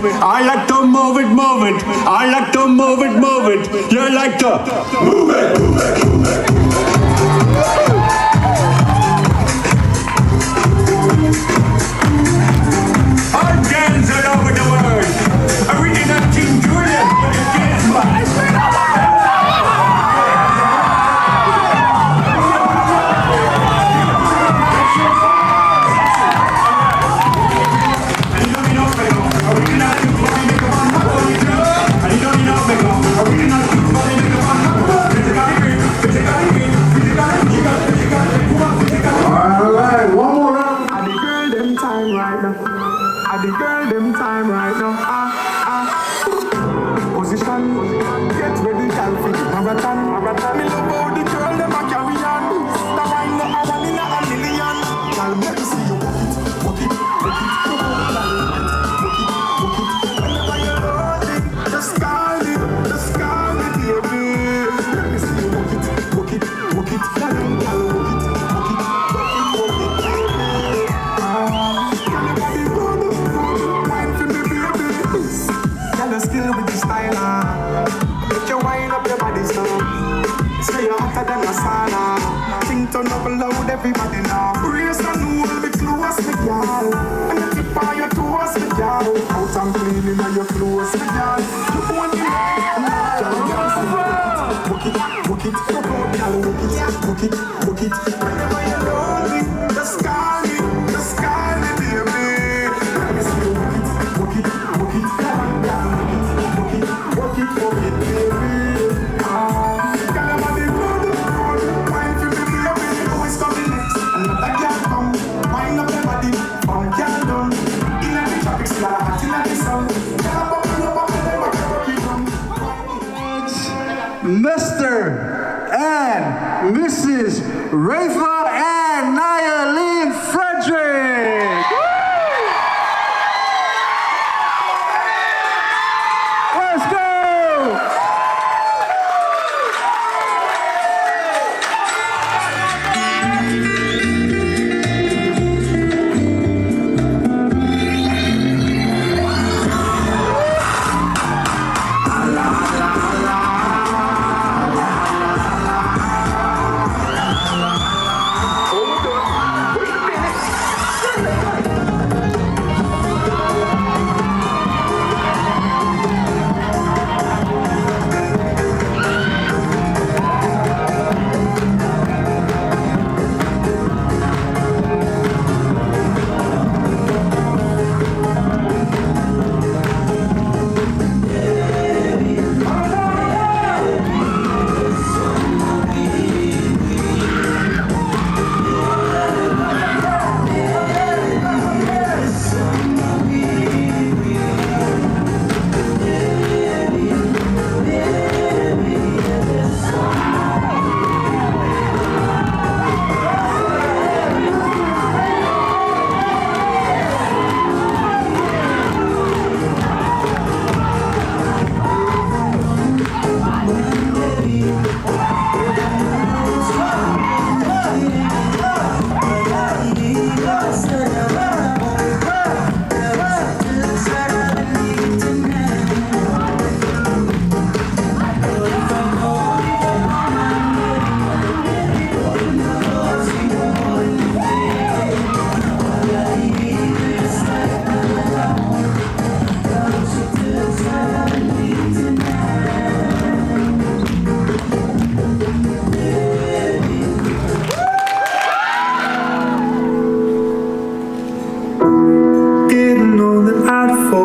it. I like to move it, move it. I like to move it, move it. You like to move it, move it, move it. All girls all over the world. Original King Julian for the kids, man. Alright, one more round. I the girl them time right now. I the girl them time right now. Position, get ready, girl, for the marathon. Me love how the girl them a carry on. The wine no a one in a million. Girl, let me see you walk it, walk it, walk it, walk it. Whenever you roll it, just call it, baby. Let me see you walk it, walk it, walk it, girl, walk it, walk it, baby. Girl, your body good, wine for me, baby. Girl, your skill with the style, make you wind up your body so. Say you're hotter than a sauna. Think turn up loud, everybody now. Raise and hold me close, me girl. And you tip on your toes, me girl. Out and cleaning on your clothes, me girl. You want it, walk it, walk it, walk it, walk it. Whenever you're lonely, just call me, baby. Let me see you walk it, walk it, walk it, walk it, baby. Mr. and Mrs. Raypha Niolynn Frederick. Let's go!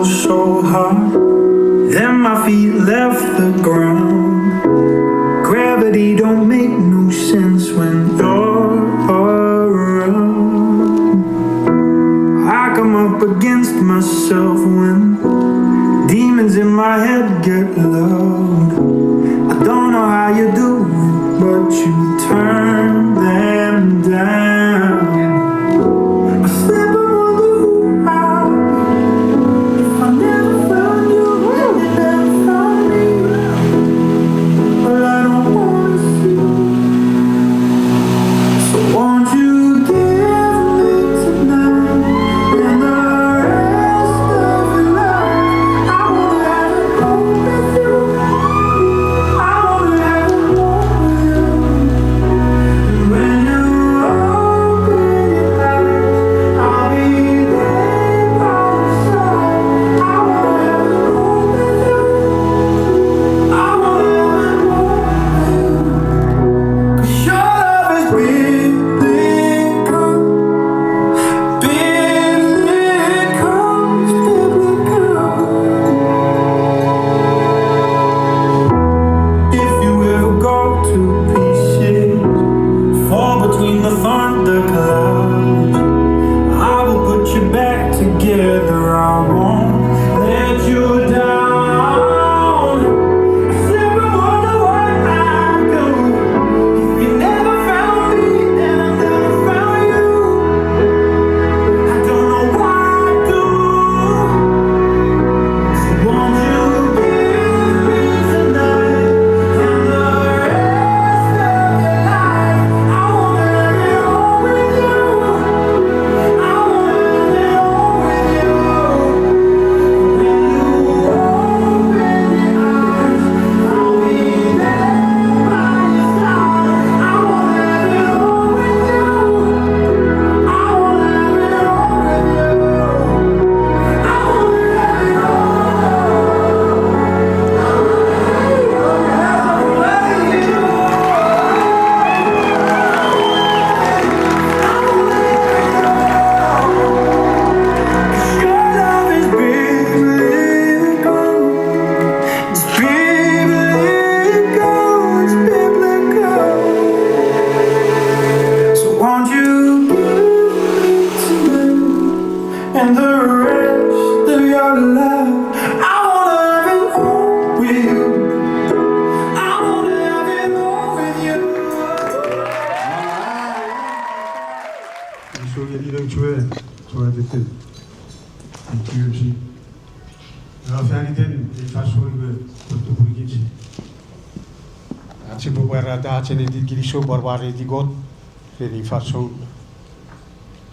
So hard, then my feet left the ground. Gravity don't make no sense when you're around. I come up against myself when demons in my head get loud. I don't know how you do it, but you turn them down.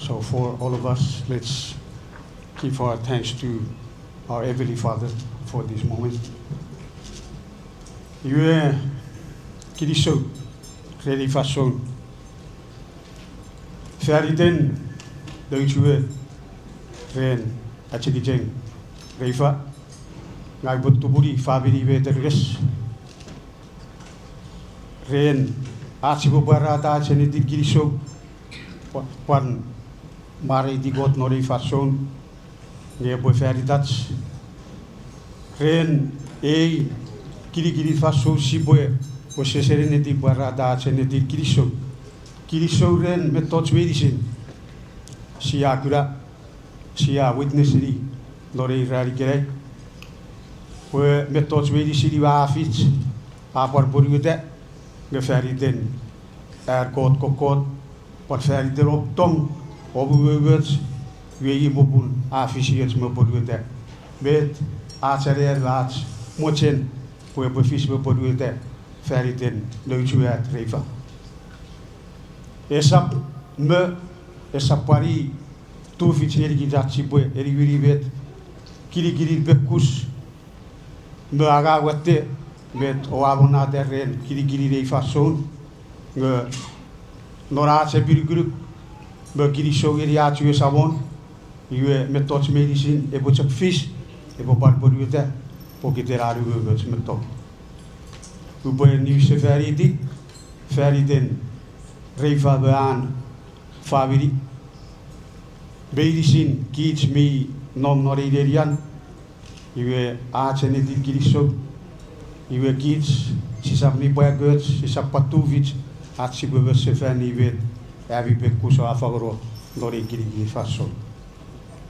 So for all of us, let's give our thanks to our Heavenly Father for this moment. Yue Kiriso, Redi Fason, Feriden, Deutsche, Ren, Achigijeng, Raypha, Ngai Butuburi, Fabiri Veteris, Ren, Achibu Barata, Chenedi Kiriso, One Mari di God Nori Fason, Nearby Feritats, Ren, Kiri Faso, Siboe, was Serenity Barada, Chenedi Kiriso, Kiriso Ren, Metods Medicine, Siakura, Sia Witnessity, Nori Rarigere, where Metods Medicity Wafits, Apar Burgude, Geferiden, God Kokot. Wat verder erop tong, overwords, wie je moet afficheerd me bedoelde. Met aardsere laats, mochen, hoe je bevis me bedoelde, verder leutje Raypha. Esap me, esap pari, toefits erigidatsi boe, eriguri wet, kiri bekus, me agawate, met oabona derren, kiri Raypha zoon, Noraatse burgroup, begiri so iriatu savon, you metods medicine, a butch of fish, a barbaruta, poketeraru words metal. Who boy new severity, ferry then, Raypha Bean, Faviri. Medicine, kids me, non noriderian, you arts and it giriso, you kids, she's a me boy goods, she's a patuvich. Atsibu Sefani with Avi Bekuso Afagoro, Lori Giri Faso.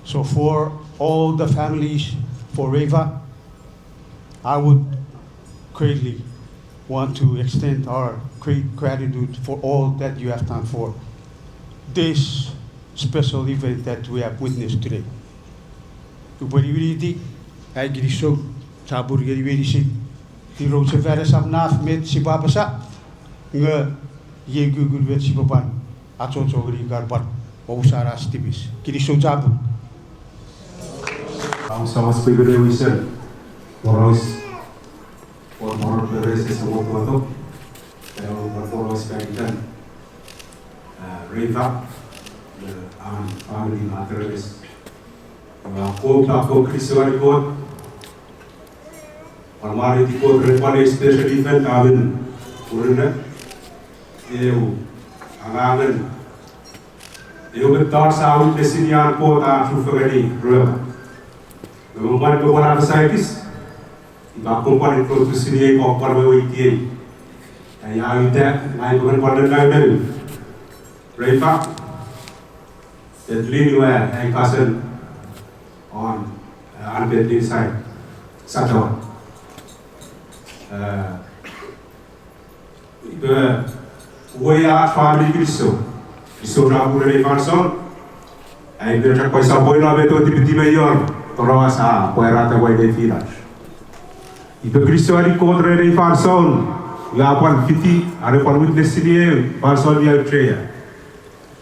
So for all the families for Raypha, I would greatly want to extend our great gratitude for all that you have done for this special event that we have witnessed today. Uberiwiri, I Grisho, Tabur Giri, the Roseveres of Naf met Sibabasa, ye Google wet Sibaban, Achocho Garbat, Osara Stibis, Kiriso Jabu. Sama sebagai wisel, poros, poros beres semua foto, kalau poros bagian Raypha, family materialis, aku Kristwan ikut, Almari ikut Raypha special event kami urusnya. Eu angangan eu betar saúde desinian kota Chuukese rua memang beberapa societies iba komponen produksi ni kompor mewiti yang itu lain bukan pada lain Raypha that lead where I cousin on unbending side Sajawan we are family Kristo. Kristo na pura ni Farson. Ay berja koi sa boy na beto di mayor. Toroa sa puerata boy de filas. Ibe Kristo ari kontra ni Farson. Lapan fiti are pan witness ni Farson dia utreya.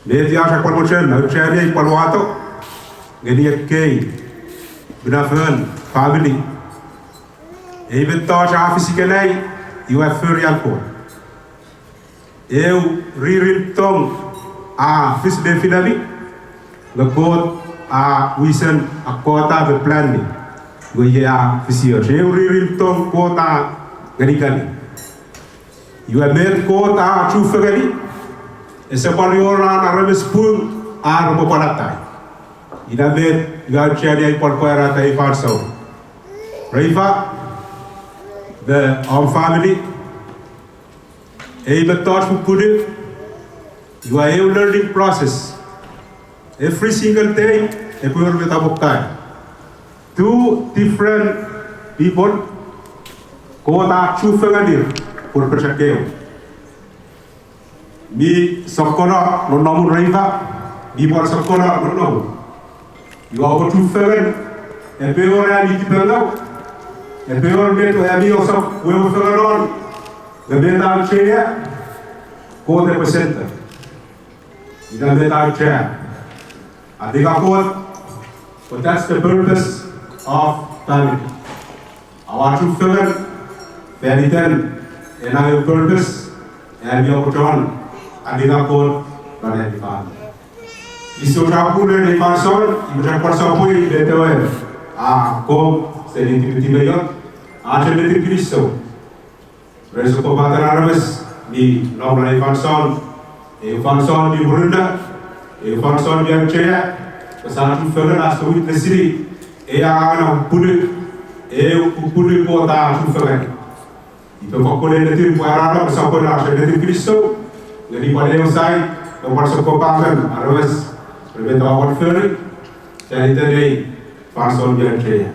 Ne dia sa pan mochen na utreya dia pan wato. Geni kei. Benafen family. Even touch office kenai. You have furry alcohol. Eu ririm tong a fis de finali the code a wisen a kota the planning go ya fisio eu ririm tong kota ganikali you have made kota Chuukese ese paliora na remespun a robo palatai ina made ya chari por koera tai farso Raypha the our family but thought we put it, you are a learning process. Every single day, a poor with a two different people go to Chuukese for Pershakeo. Me, Sokona, no Namu Raypha, me, more Sokona, no Namu. You are Chuukese, a pair of Annie Tipello, a pair of me to have you also, we will fill on. The metal chair, quote representative. In the metal chair. I think I quote, but that's the purpose of family. I want to feel it, very then, and I have purpose, and we are John, I think I quote, but I have family. Isu campur dari pasal, ibu campur sapui dari tawar. Kau sedih tiba-tiba ya, aja dari Kristo. Reso pembatan Arabes di nomor dari pasal, pasal di Burunda, pasal di Aceh, pesatu federal asli Mesir, anak pudu kota federal. Itu kau boleh nanti buat bersama aja dari Kristo, jadi pada yang saya nomor sepuluh Arabes. Berbeda awal ferry, jadi tadi pasal biar kaya.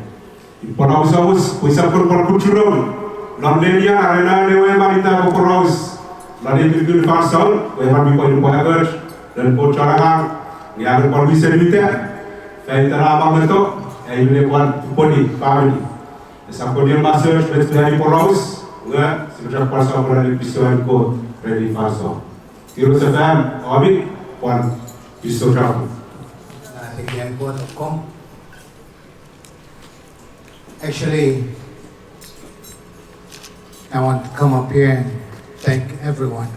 Iponaus aus, puisa perkucuran, lamlenia arena lewe marita kokoraus, lalu itu pasal, lewe bikoi poager dan pocarangan, yang berbisa militer, saya terabang itu, ini buat poni family. Sampai masuk dari Poraus, enggak sejak pasal berada di pisuan ko ready pasal. Kira sedang abik wan Isotrapo. Actually, I want to come up here and thank everyone,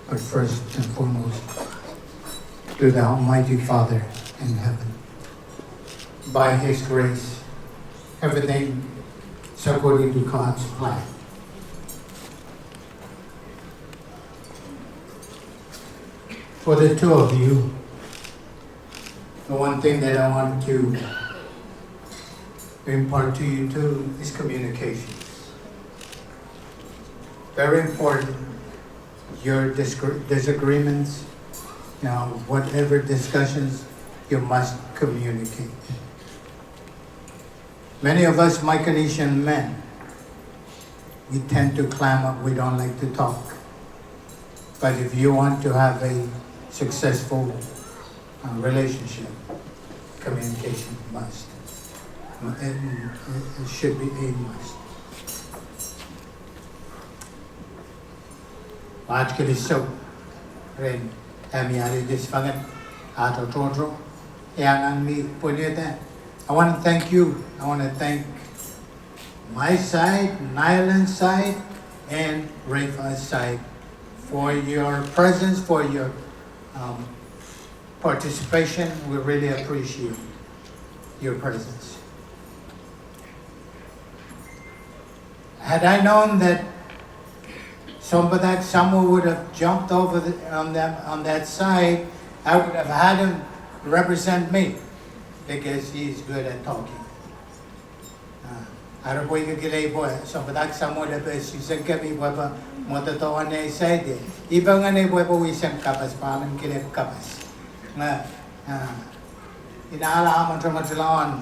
but first and foremost, to the Almighty Father in heaven. By His grace, everything is according to God's plan. For the two of you, the one thing that I want to impart to you too is communication. Very important. Your disagreements, whatever discussions, you must communicate. Many of us Micronesian men, we tend to clam up, we don't like to talk. But if you want to have a successful relationship, communication must. It should be a must. आज के लिए सब rain हमारे देश फगन आतो टोटो यांग मी पुण्यता. I want to thank you. I want to thank my side, Nyolynn's side, and Raypha's side for your presence, for your participation. We really appreciate your presence. Had I known that someone would have jumped over on that side, I would have had him represent me because he's good at talking. Ara boy ka gilay boy, so badak someone that she said kami boy ba mototo ane side. Iba nga ne boy ba wisang kapas pa man kilay kapas. Na inaala mo tramadlawan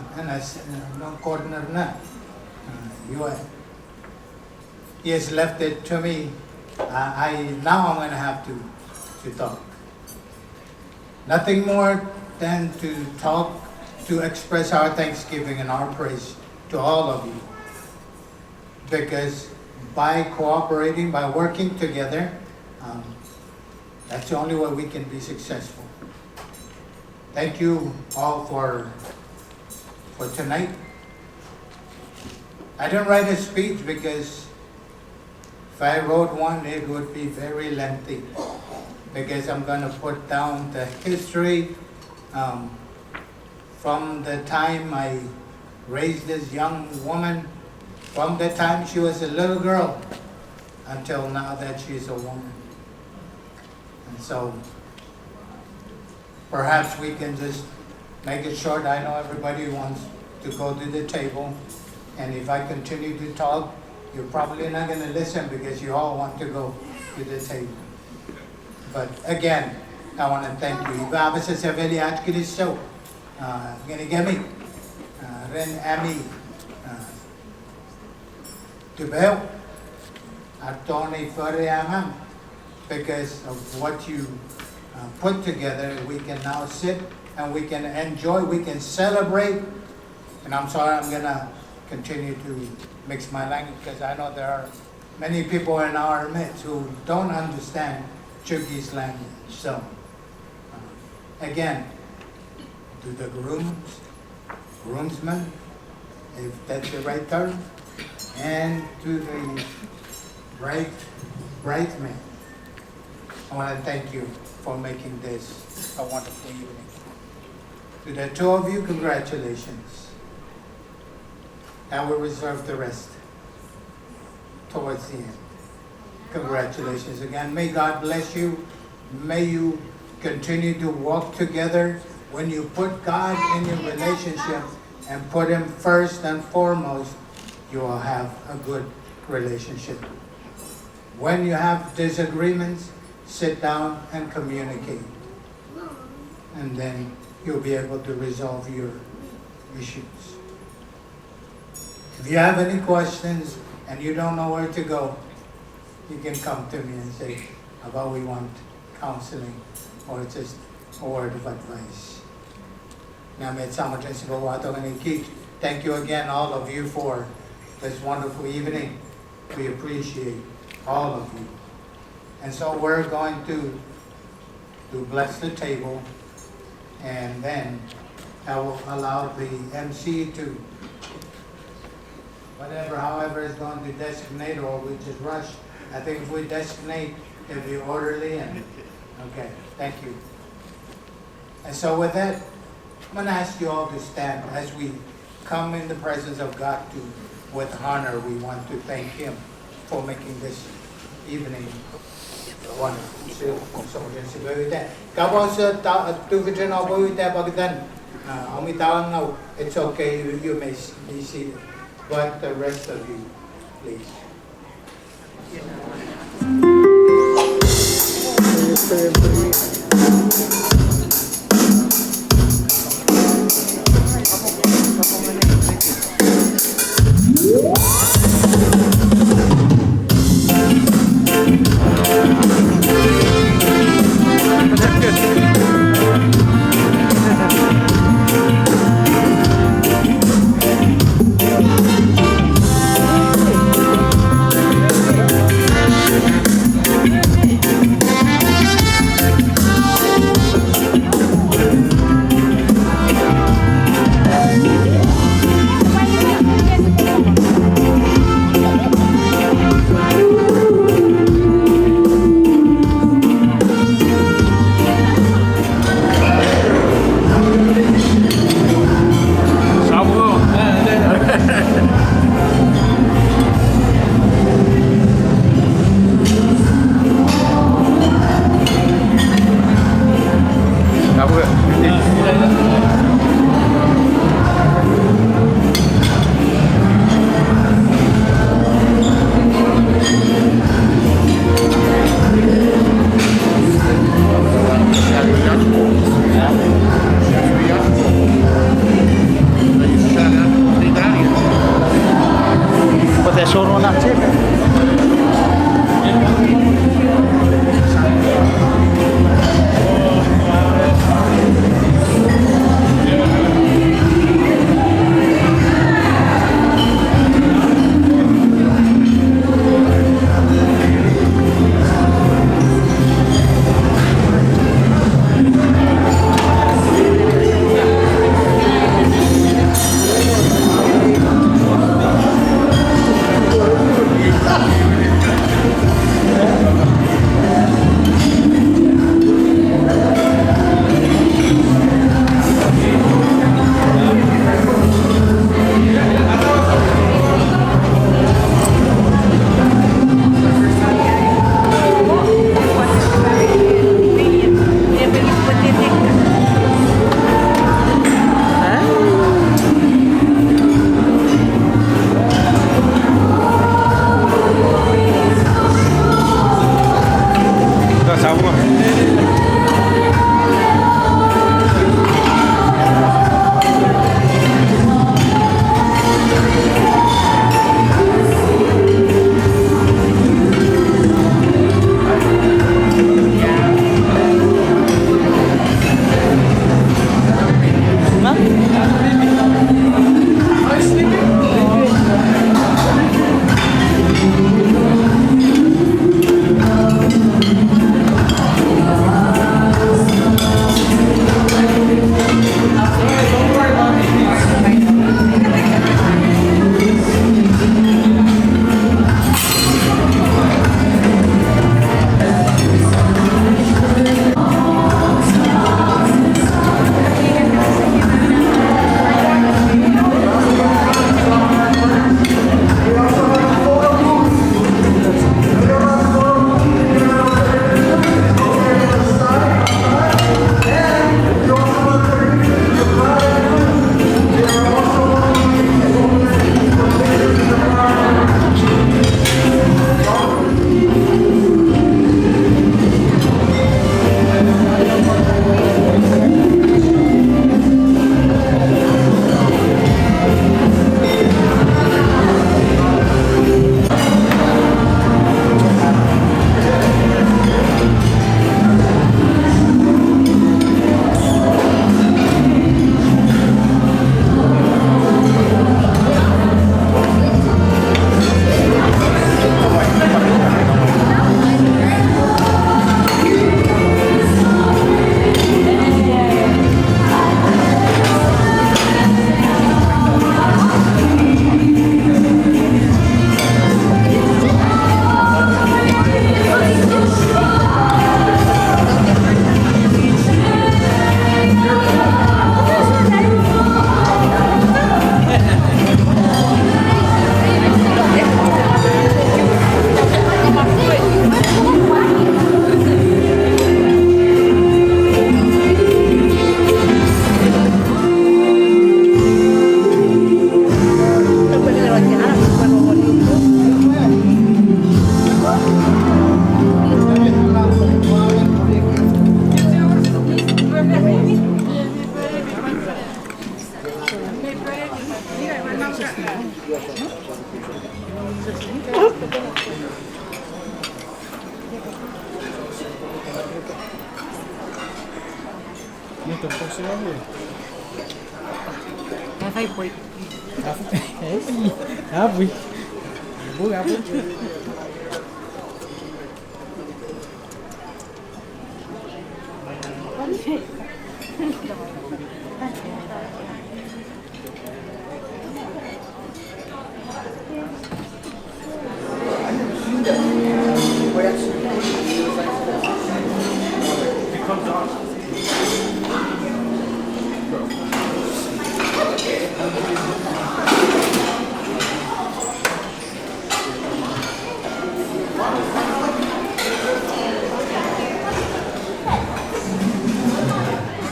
no corner na. He has left it to me. Now I'm going to have to talk. Nothing more than to talk, to express our thanksgiving and our praise to all of you. Because by cooperating, by working together, that's the only way we can be successful. Thank you all for tonight. I didn't write a speech because if I wrote one, it would be very lengthy, because I'm going to put down the history from the time I raised this young woman, from the time she was a little girl until now that she's a woman. And so perhaps we can just make it short. I know everybody wants to go to the table, and if I continue to talk, you're probably not going to listen because you all want to go to the table. But again, I want to thank you. Iba sa seveli at kiliso, ginigami, ren ami, tubel, at toni fariamam, because of what you put together. We can now sit and we can enjoy, we can celebrate. And I'm sorry, I'm going to continue to mix my language because I know there are many people in our midst who don't understand Chuukese language. So, again, to the groomsmen, if that's the right term, and to the bridesmaid, I want to thank you for making this a wonderful evening. To the two of you, congratulations. I will reserve the rest towards the end. Congratulations again. May God bless you. May you continue to walk together. When you put God in your relationship and put Him first and foremost, you will have a good relationship. When you have disagreements, sit down and communicate. And then you'll be able to resolve your issues. If you have any questions and you don't know where to go, you can come to me and say, about we want counseling or just a word of advice. Thank you again, all of you, for this wonderful evening. We appreciate all of you. And so we're going to bless the table, and then I will allow the MC to, however is going to designate, or we just rush. I think if we designate, it'll be orderly and, okay, thank you. And so with that, I'm going to ask you all to stand as we come in the presence of God with honor. We want to thank Him for making this evening wonderful. It's okay, you may be seated. But the rest of you, please.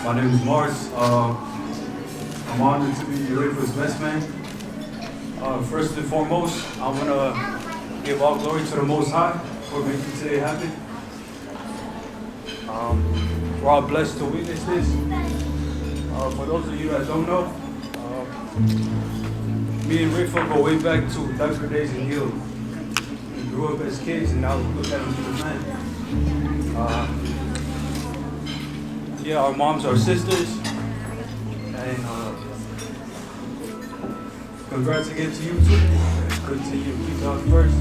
My name is Mars. I'm honored to be Raypha's best man. First and foremost, I want to give all glory to the Most High for making today happen. We're all blessed to witness this. For those of you that don't know, me and Raypha go way back to diaper days in Hill. We grew up as kids, and now we look at him as a man. Yeah, our moms are sisters, and congrats again to you too. Continue to keep God first.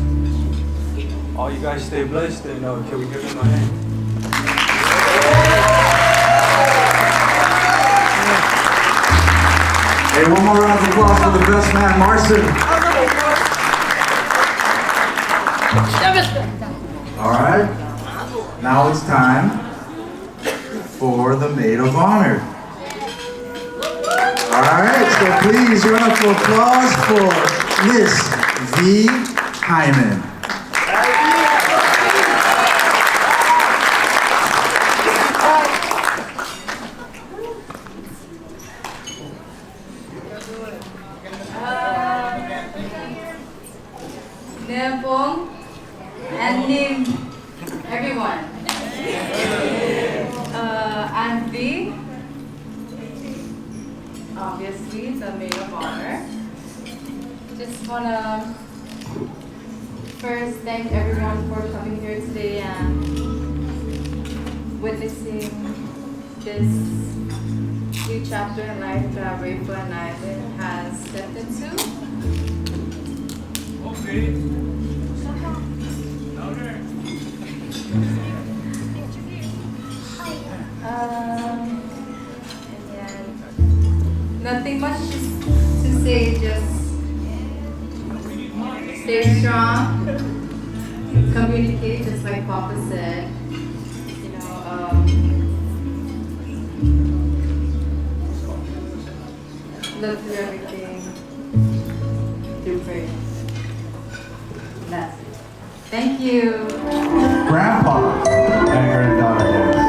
All you guys stay blessed, and can we give them a hand? Hey, one more round of applause for the best man, Marcin. All right, now it's time for the maid of honor. All right, so please round of applause for Miss V. Hyman. Nepong and Nim, everyone. I'm V, obviously the maid of honor. Just wanna first thank everyone for coming here today and witnessing this new chapter in life that Raypha Niolynn has stepped into. And nothing much to say, just stay strong, communicate, just like Papa said. You know, look through everything through prayer. That's it. Thank you. Grandpa and granddaughter, yes.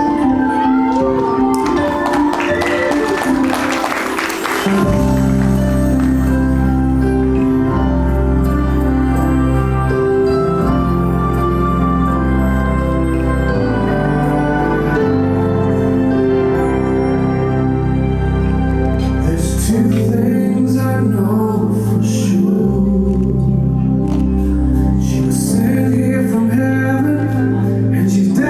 There's two things I know for sure. She was sent here from heaven, and she's dead.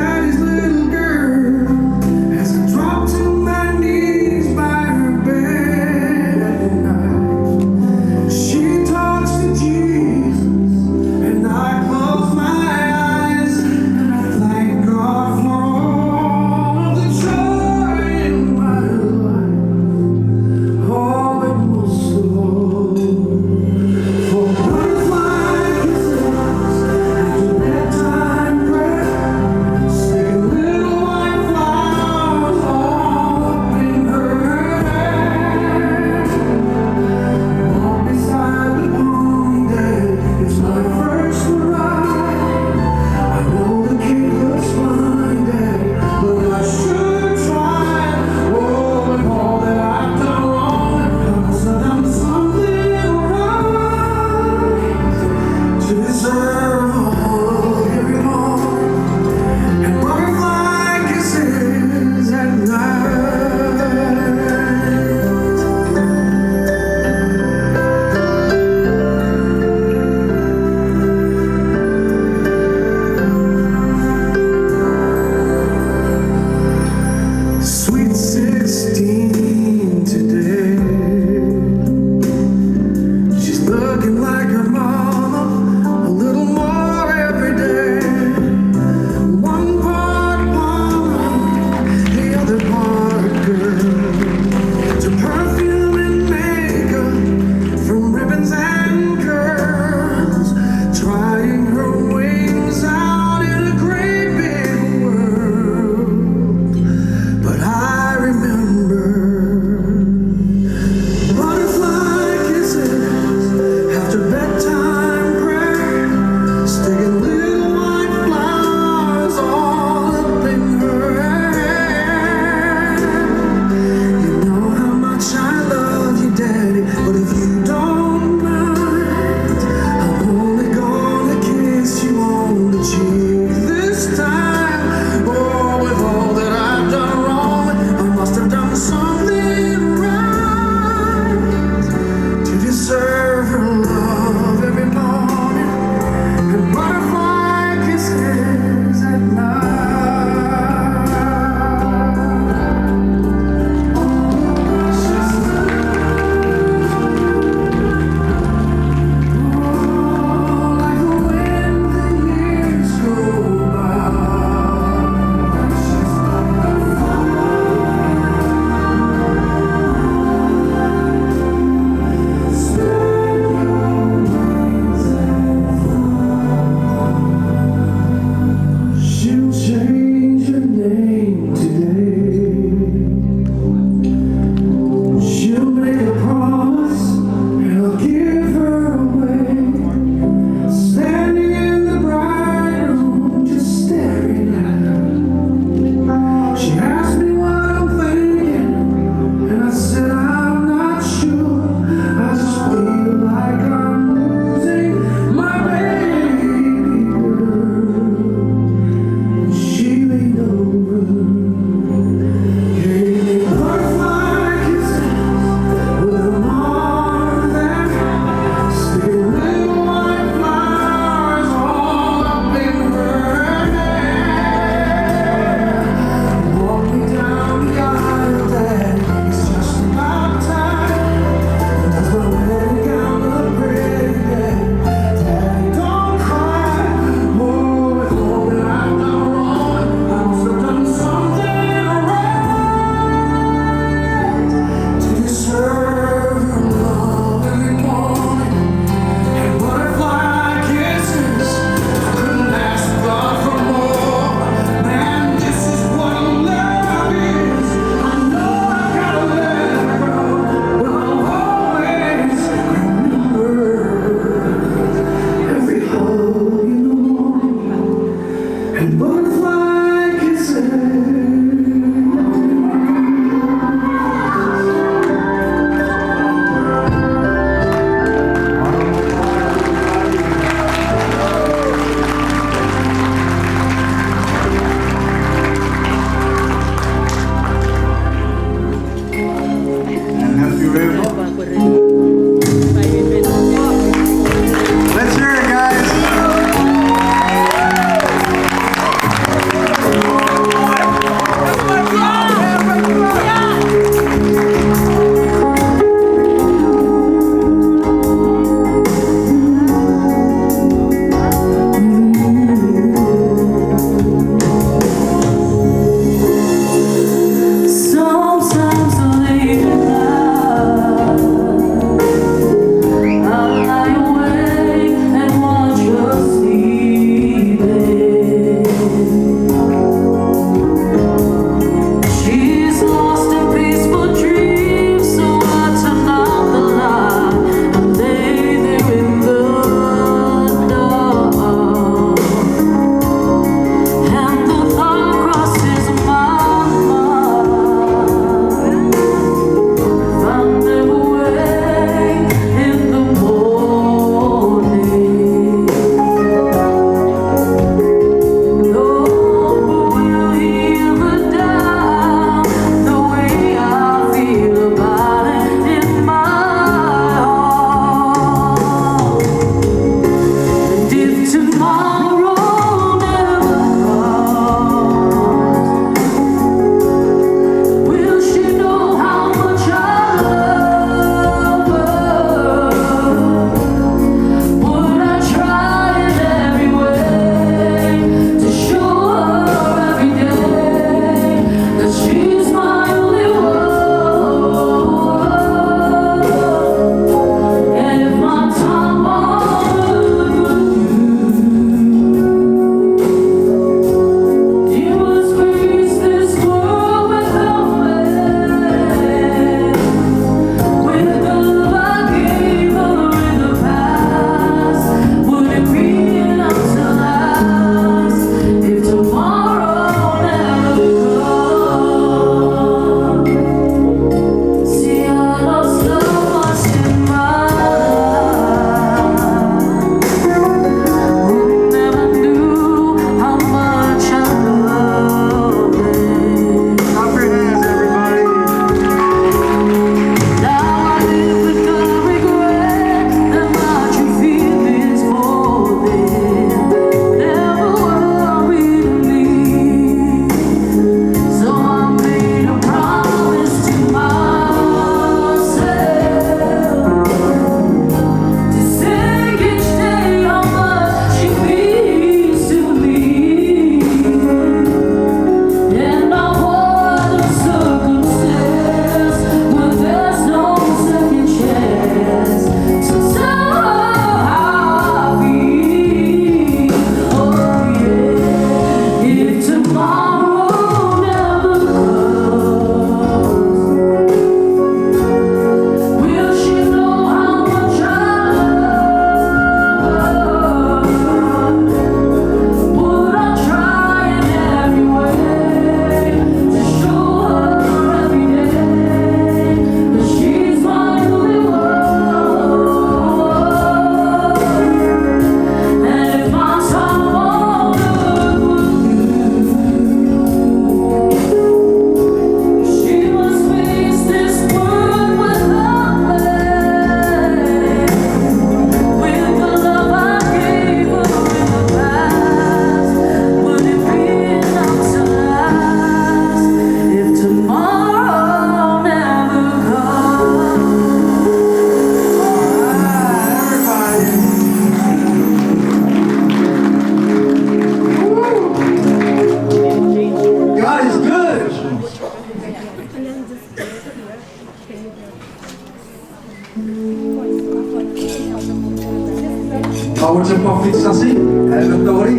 pag-fitsasi, elevatori,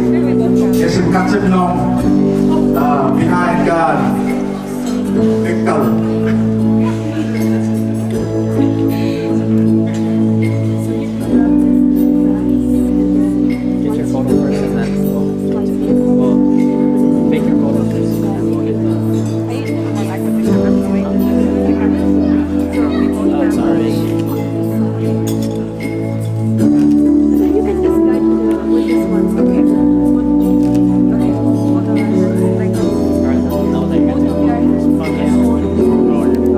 kasi katsip nung behind God, Victor. Get your photo first and then we'll make your photo first and then we'll get the... Oh, sorry. You can just guide with this one. Okay. Alright, no, thank you. Okay.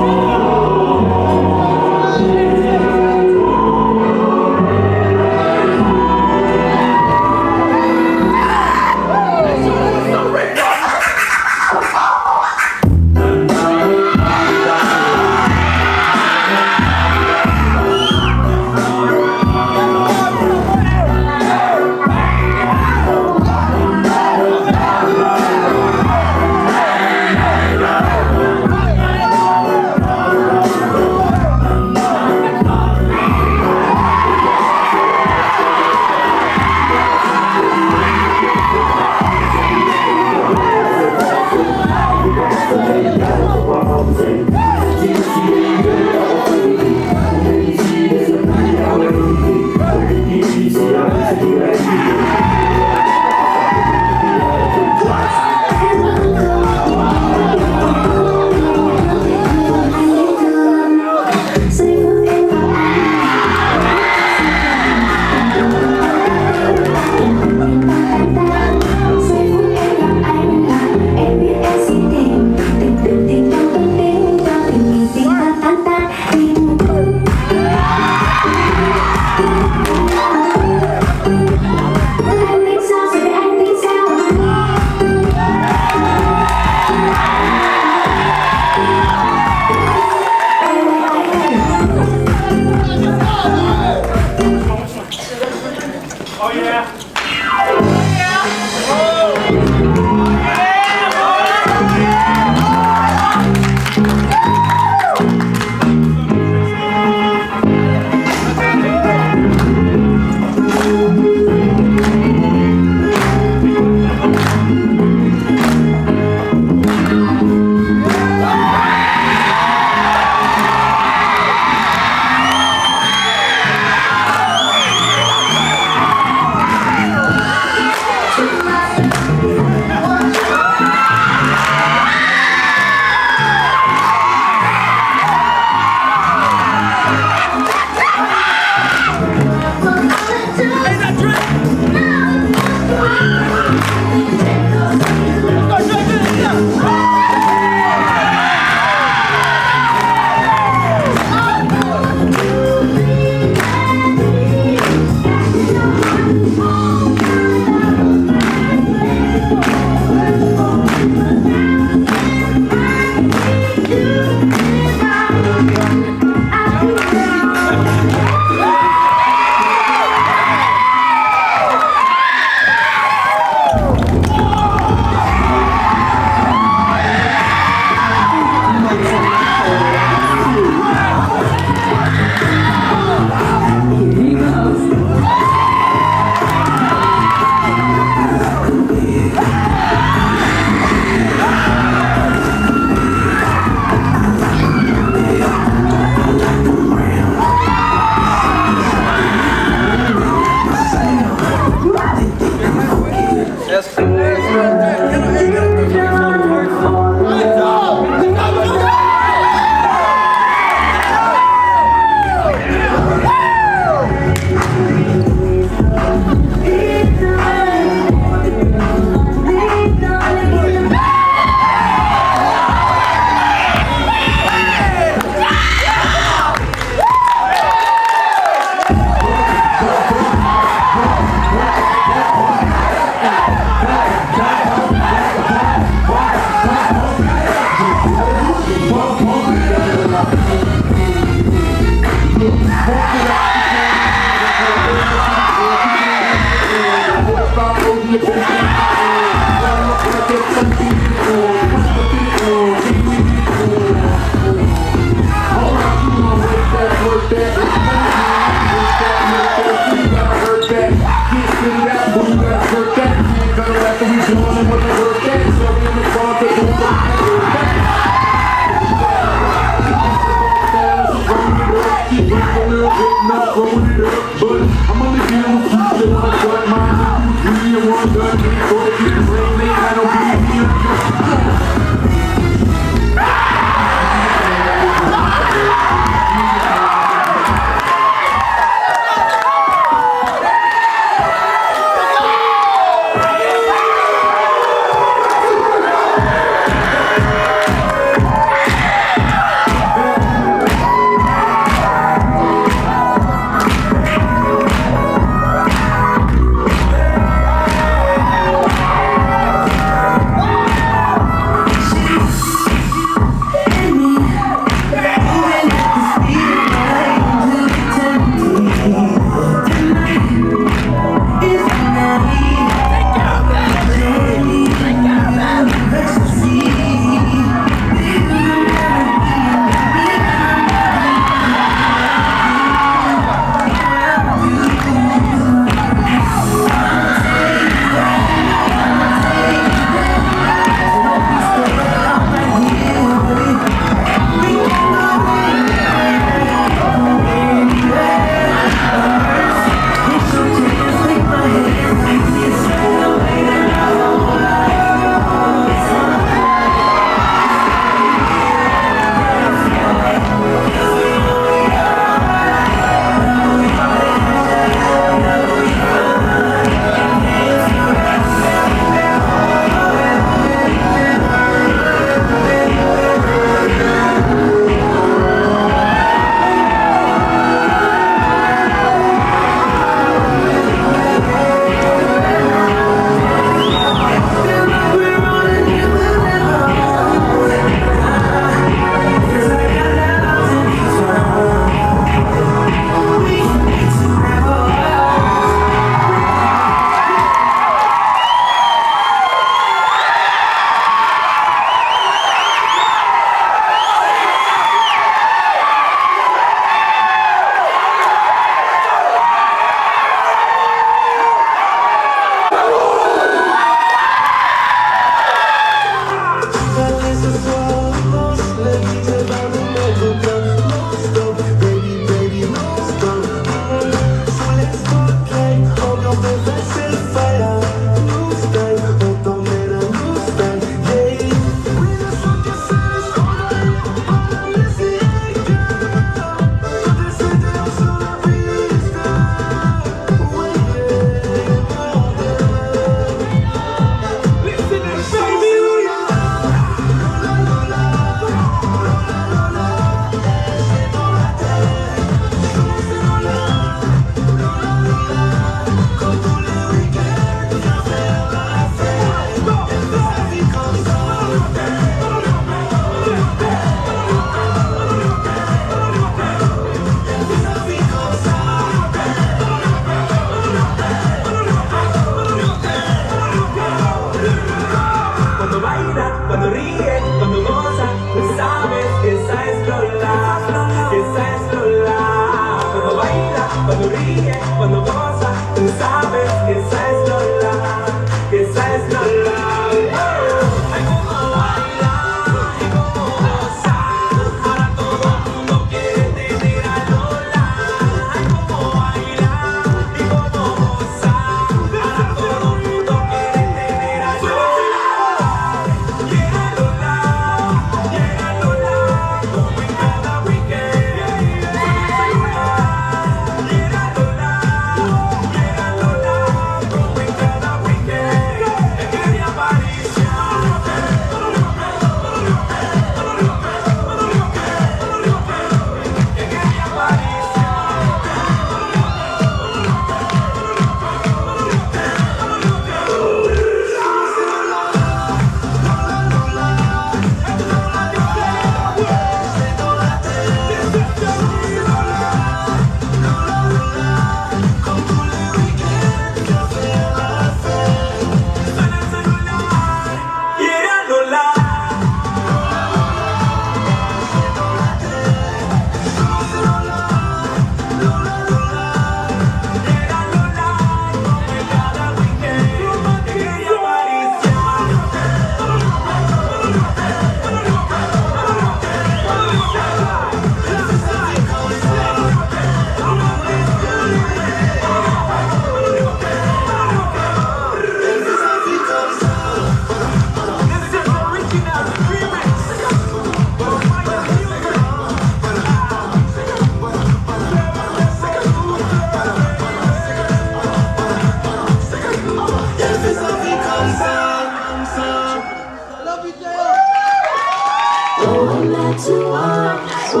Tell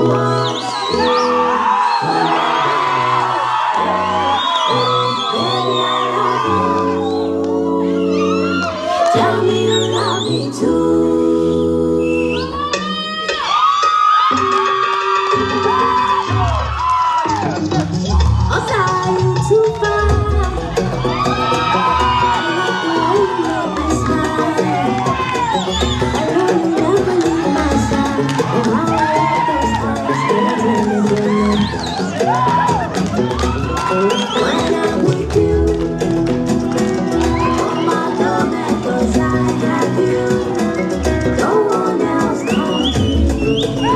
me you love me too. I'll tell you too far. I love you smile. I love you never leave my side. Oh, I love those times when I'm with you. Oh, my love, because I have you. No one else competes with me.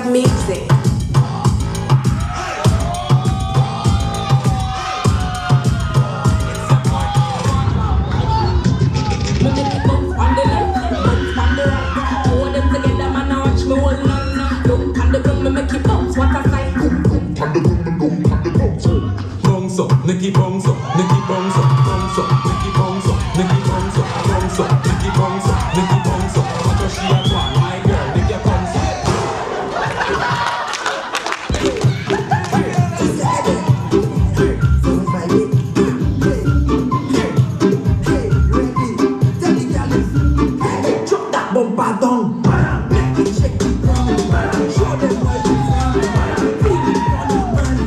Music. Nicky bounce up, Nicky bounce up, bounce up, Nicky bounce up, Nicky bounce up, bounce up, Nicky bounce up, Nicky bounce up. What does she have on? My girl, Nicky bounce up. Drop that bumper down. Make it shake it round. Show them where you from. Feel it on your man.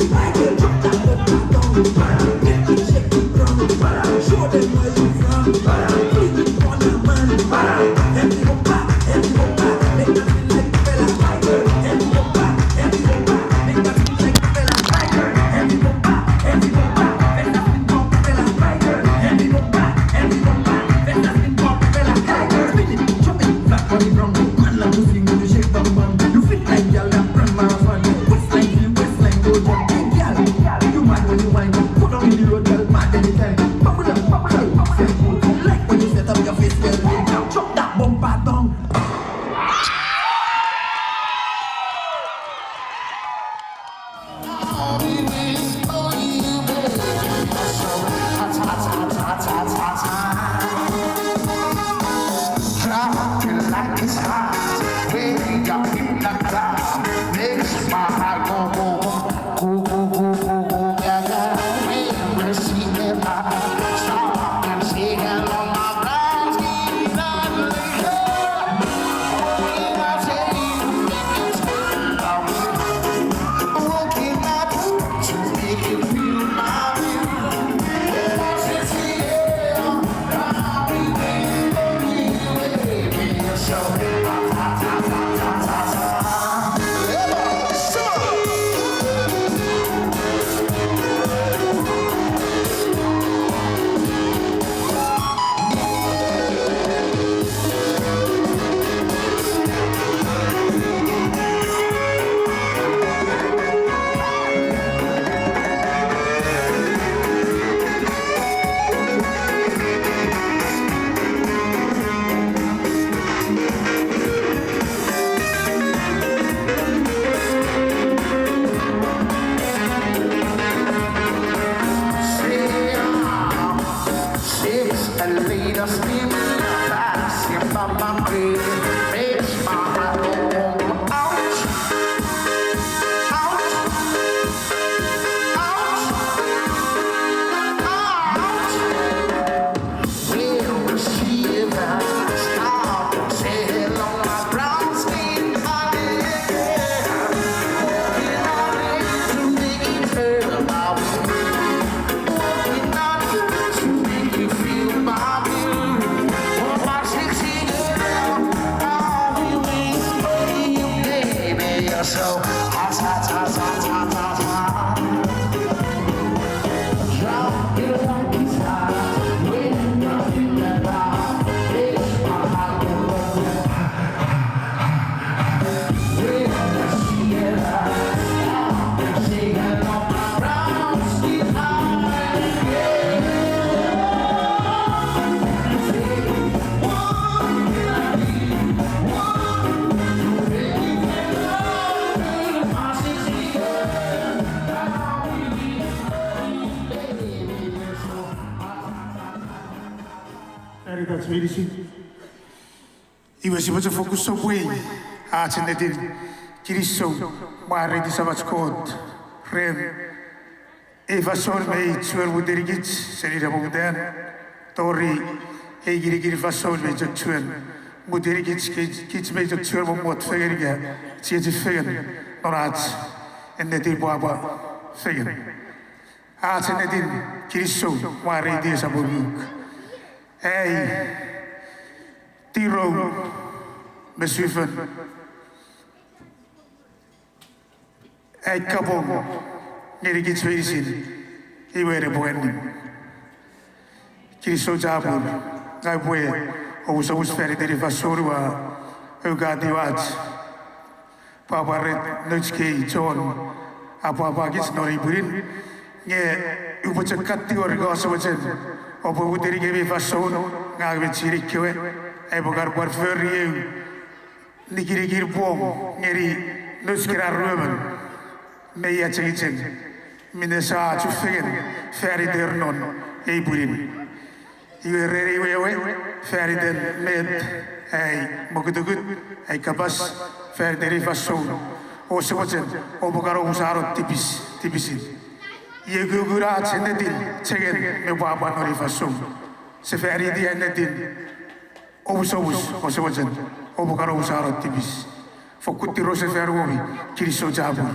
Drop that bumper down. Make it shake it round. Show them where you from. Feel it on your man. Every bumper, make that feel like fella. Every bumper, make that feel like fella. Every bumper, make that feel like fella. Every bumper, make that feel like fella. Spin it, chop it, flat on the ground. Man like to sing with the shape of man. You fit like y'all that run marathon. Waistline, go talking like it's hot. Way up in the cloud, makes my heart go boom, boom, boom, boom, boom, boom, yeah, yeah. When you see me, I stop and say hello, my brown skin, not later. When I say you make it scream, I'm working out to make it feel my will. Iwasi baca fokus sobui achen edin kiriso mare di sabat kod rem eva sol mei suer buderigit serira bugdan tori e giri fasol mei jotsuel buderigit kits mei jotsuel mot fegeriga chieti fegen orat ennedir baba fegen achen edin kiriso mare di sabuluk ei Tiro, besuiven, kabong, nirigit swedisin, iwere buenin. Kiriso jabur, gaibwe, usawus feri dari fasorua, ugadiwat, paparet nutski John, apa gis noriburin, nge upacakat tior gasawajan, opo uderi gebi fason, ngagwe chirikwe. Ebogar buat feriu, nikiri buong, ngeri nuskira ruben, meya cengiceng, minesa cufegen, feri dernon, eiburin. Iwe wewe, feri den med, mogudugut, kabas, feri deri fason, o sewajen, obogar usaro tipisin. Ye gugura cendedin, cegen me baba nori fason, seferi di endedin. Obus, osewajan, obokaro usaro tibis. Fokuti rose ferwomi, kiriso jabur.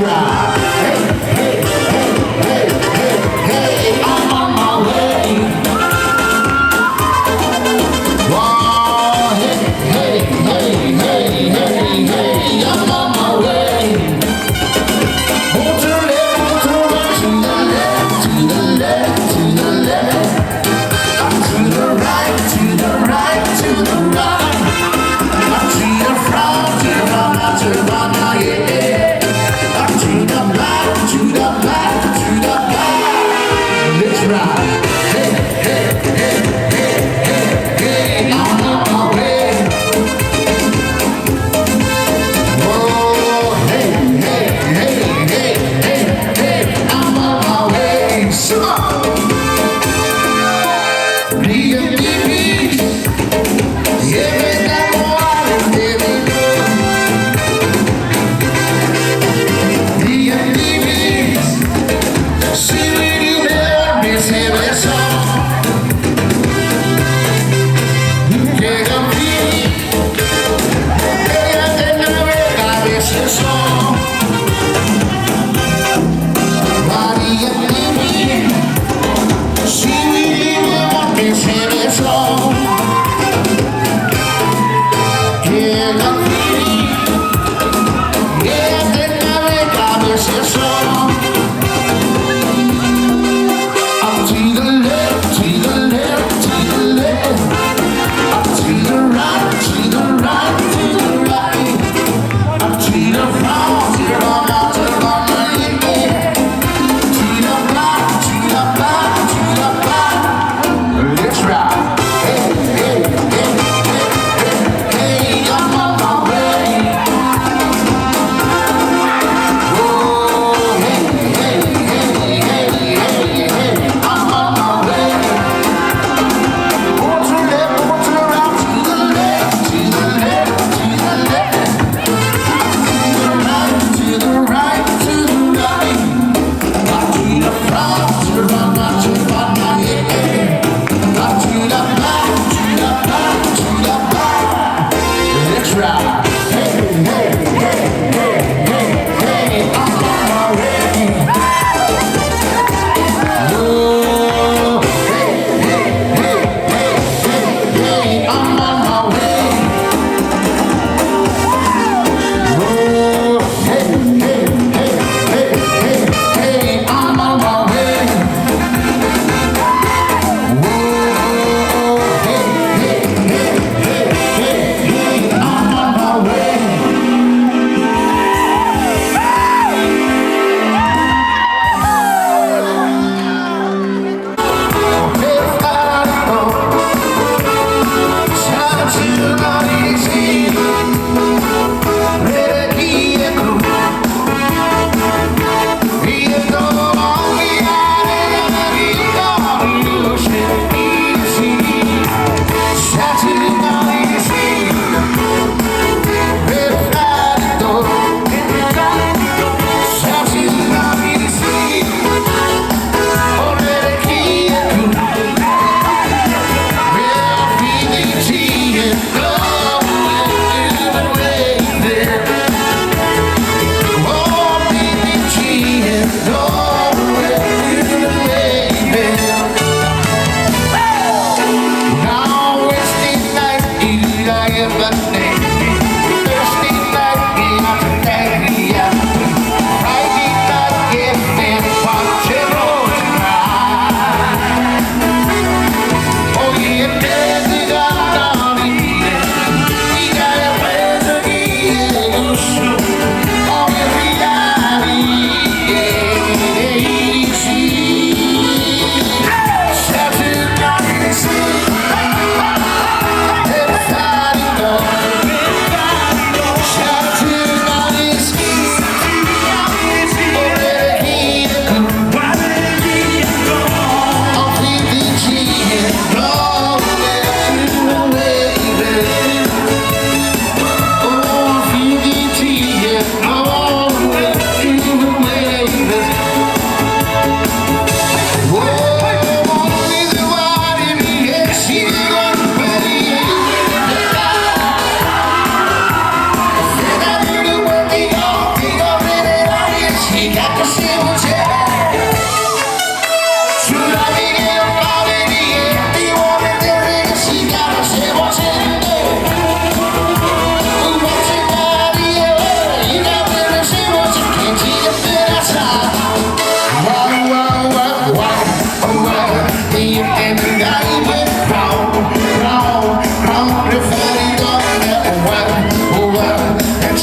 ride. Hey, hey, hey, hey, hey, hey, I'm on my way. Whoa, hey, hey, hey, hey, hey, hey, I'm on my way. Move to the left, move to the right, to the left, to the left, to the left. To the right, to the right, to the right. To the front, to the front, to the front, yeah. To the back, to the back, to the back. Let's ride. Hey, hey, hey, hey, hey, hey, I'm on my way. Oh, hey, hey, hey, hey, hey, hey, I'm on my way. Come on. To the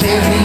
Yeah.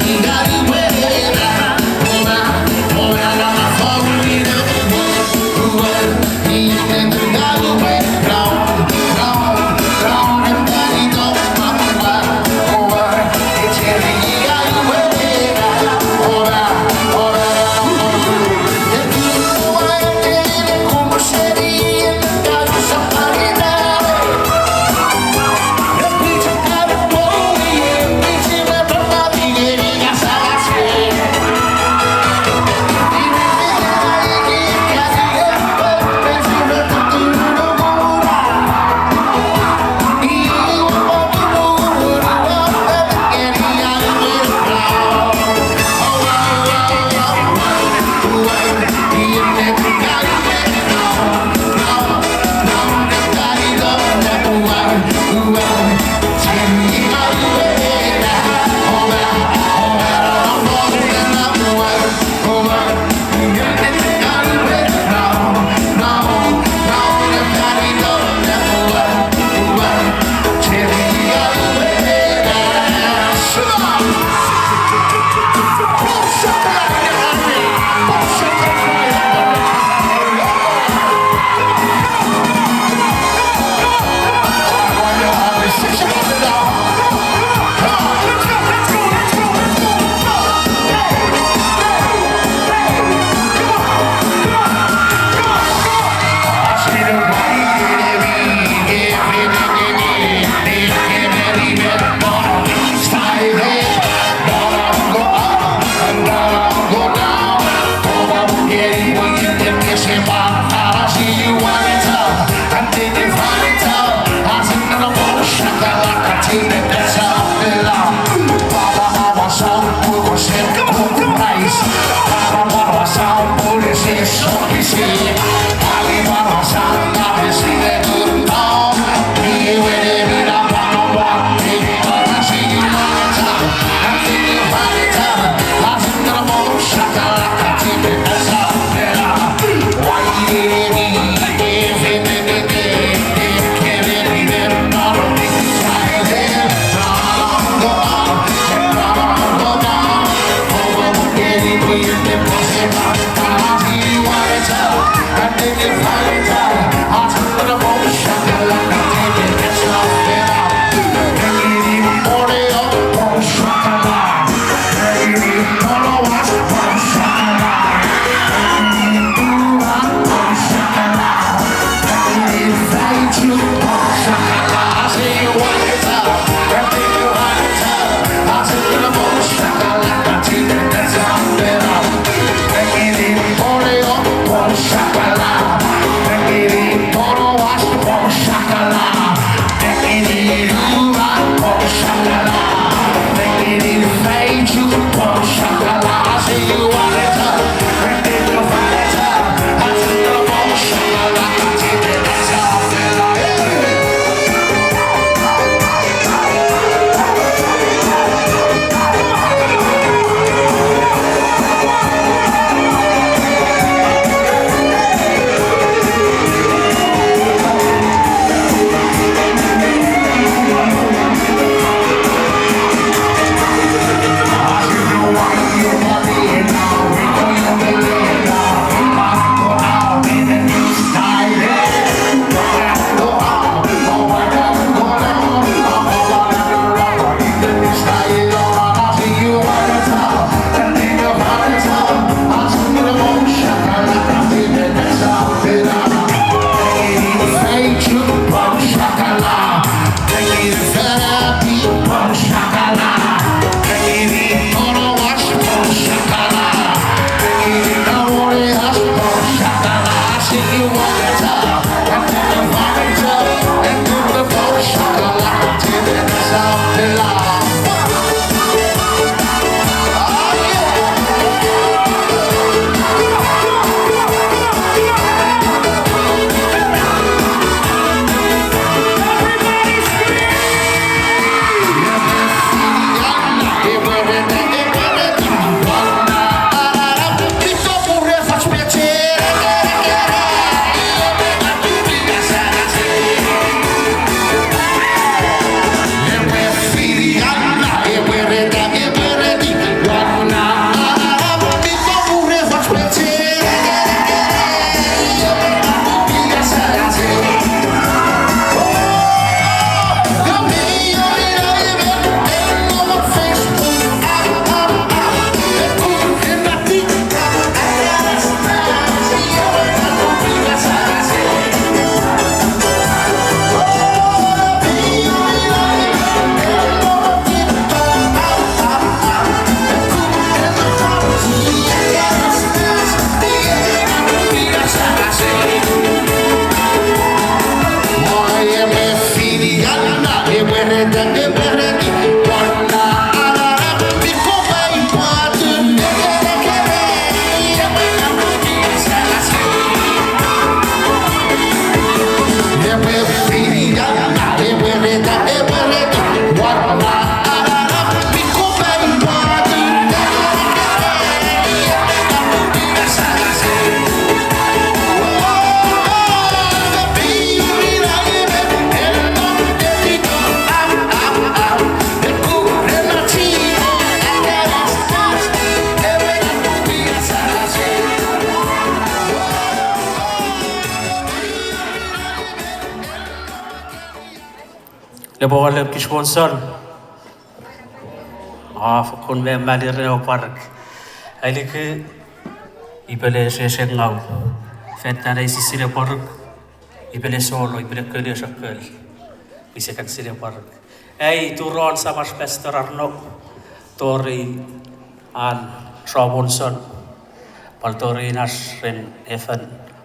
Lebolep Kishmonson. Kun me malire o park. Ailike ibele shengau. Fetna nei sisire park. Ibele solo ibele kele shakal. Bisa kan sire park. Ei turon sama spester arno. Tori an Shamonson. Paltori nas ren efen.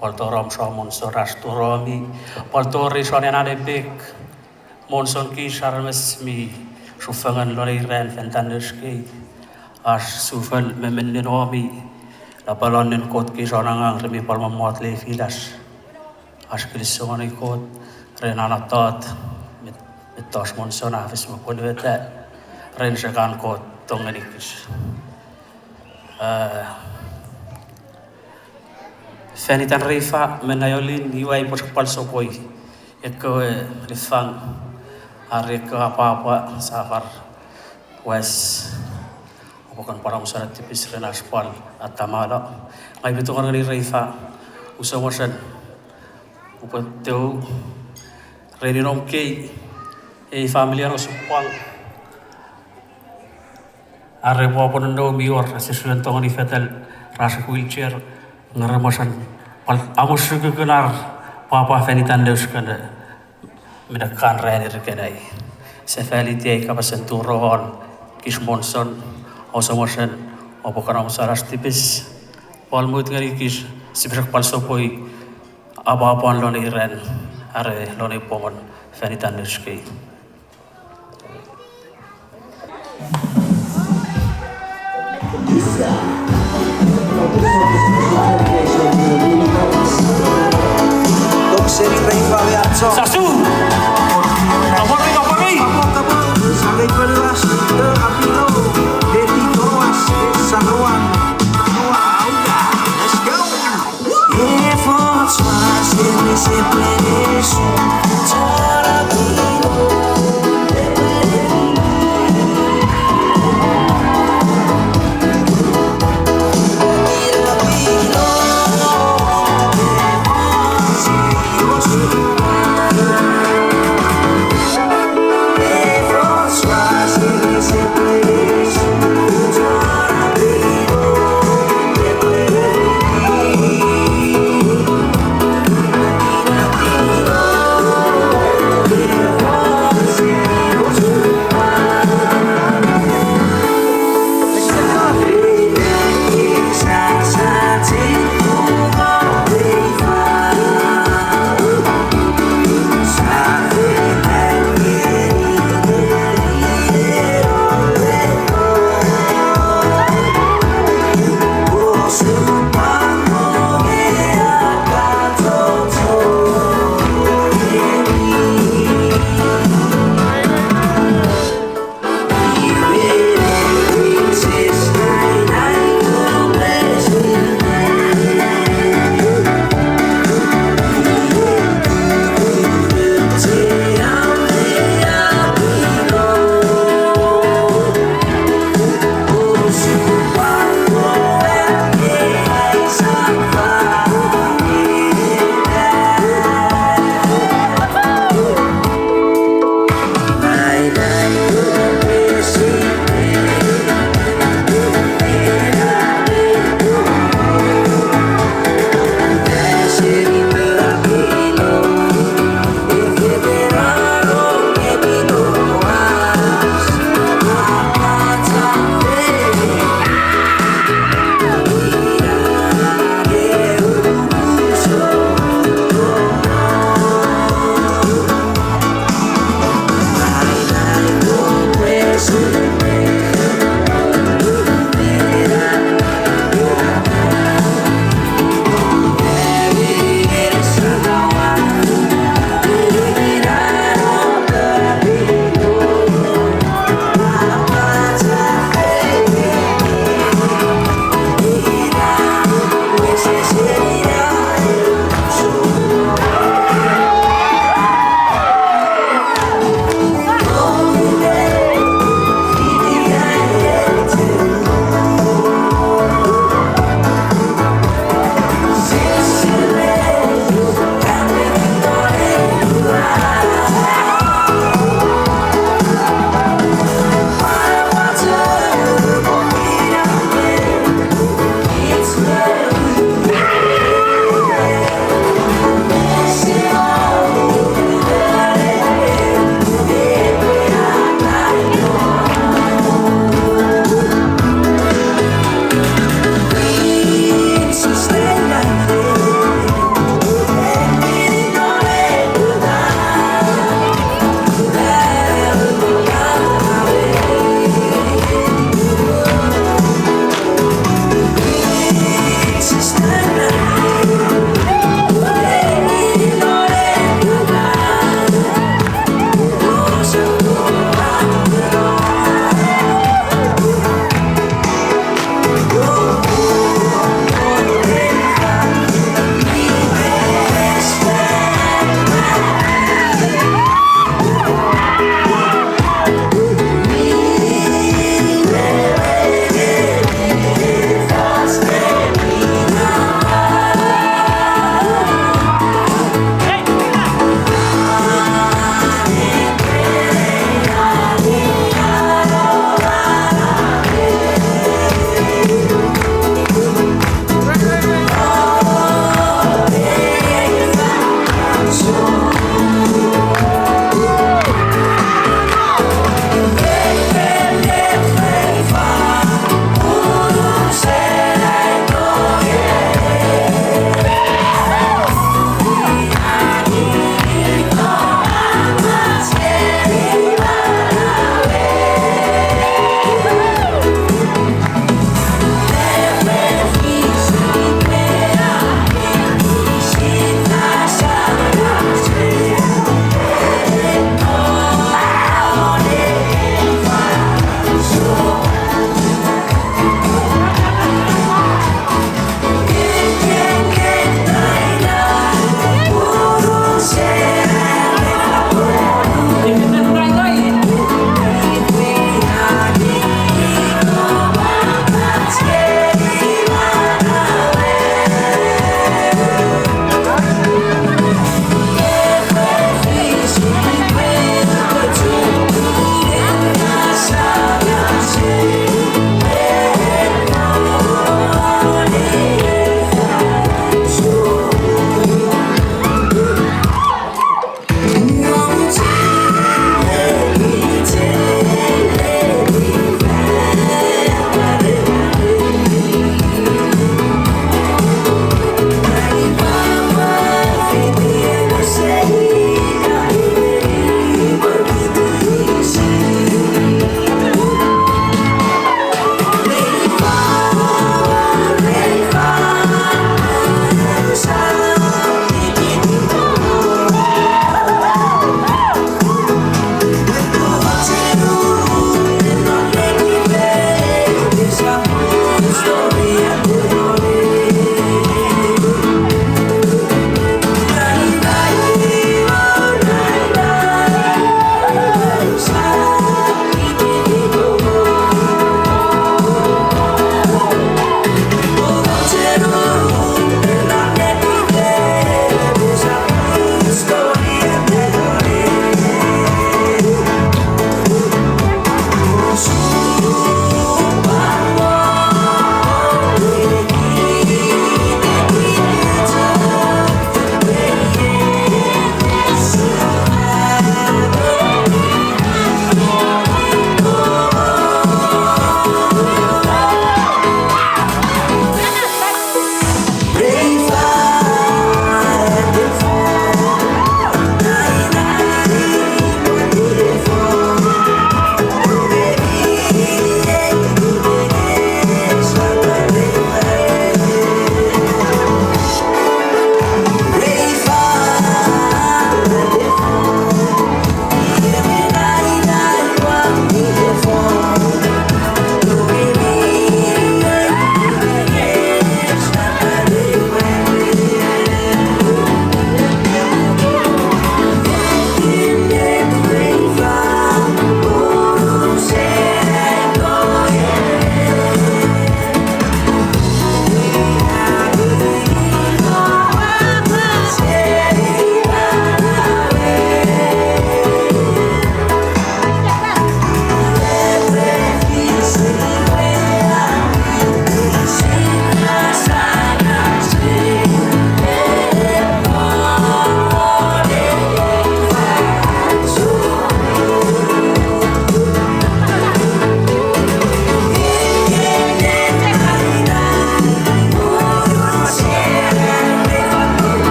Paltoram Shamonson ras turomi. Paltori shonenane bek. Monson ki sharmes mi. Shufangan lori ren fentanishki. Ash sufal memeninomi. La balonin kot ki shonangang remi palmamot le filas. Ash kilisoni kot renanatat. Mit tosh monson afis mapunvete. Ren shagan kot tonganikis. Fenitan Raypha Niolynn iwai pospal sokoi. Eko rifang. Hari ke apa-apa safar wes bukan para usaha tipis renaspal atamala ngai betul orang ni Raypha usawasan upateu reni romke familiar usupang arebo pondo mior sesuatu tongan ni fatal rasa wheelchair ngaramasan amos kenar papa fenitan deus kana menekan rani rekenai. Sefaliti ay kapasan turon kismonson osamosan opokanam saras tipis palmut ngari kis sibrak palsopoi apa-apaan loni ren are loni pomon fenitan deski. Sasu!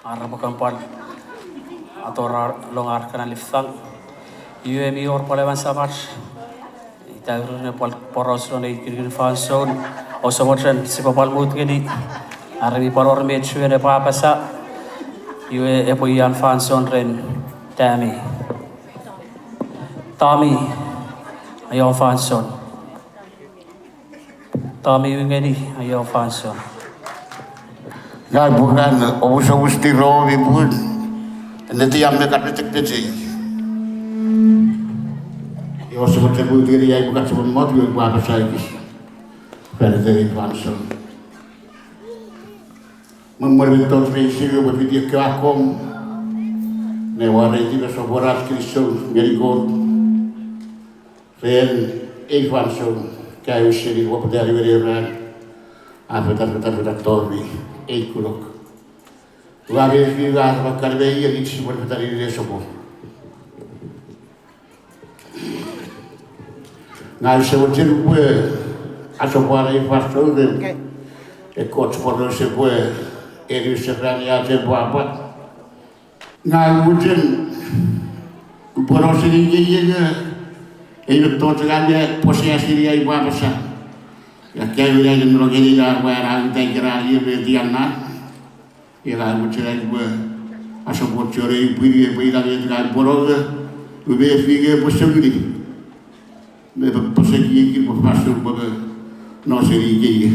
Arapakampal atora longar kana lifang UMI or palevan samars itagurne poros ron ikirgin fanson osomochen sipapal mutgeni arabi palor mechuene papasa UE epoyan fanson ren Tommy ayo fanson Tommy ngeni ayo fanson Ngai bukan obus di rowi bun. Nanti yang dekat detik detik. Yo sebut sebut diri yang bukan sebut mod yo apa saya kis. Dari Vanson. Memerintah spesial yo bervideo ke akom. Neware itu soboras Kristus merikot. Ren Vanson kayu seri wo dari bereran. Apa tak torbi. Eikulok. Lave viva bakar bey yedi çiğ berfetari de sobo. Ngai sebutjer gue asopuara infastor de coach por se gue erius serania de buapa. Ngai bujen boros ini ye itu totalnya posisi dia ibu apa sah. Ya kaya wilayah yang merogeni dah barang tenggerak ia berdiana, ia lah bercerai gue asal bercerai beri lagi dengan borong, gue fikir bersegeri, bersegeri kita berpasur ber noseri je.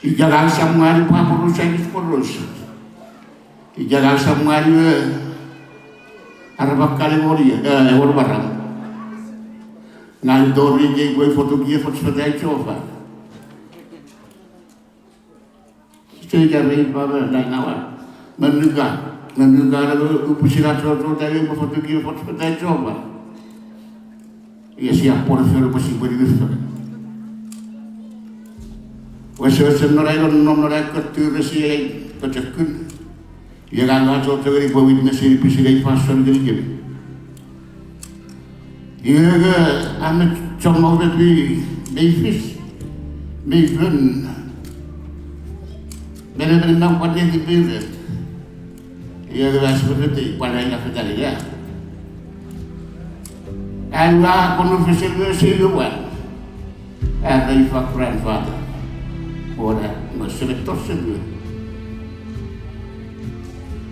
Ijalan samuan apa perusahaan sekolah, ijalan samuan arab kali mori, orang barang. Ngai dori je gue fotografi seperti coba. Saya cari apa dan awal menduga lalu upusirat soal dari fotografi seperti coba. Ia siap portfolio masih beribu. Wasit norai keturasi kecekun. Ia kan soal dari bawit nasi pisirai pasal gini. Ia anak cuma beri beefis, beefun, benar-benar nampak dia di beefet. Ia adalah seperti pada yang kita lihat. Allah konfirmasi berseluruhan. Raypha grandfather, orang berselektor sendiri.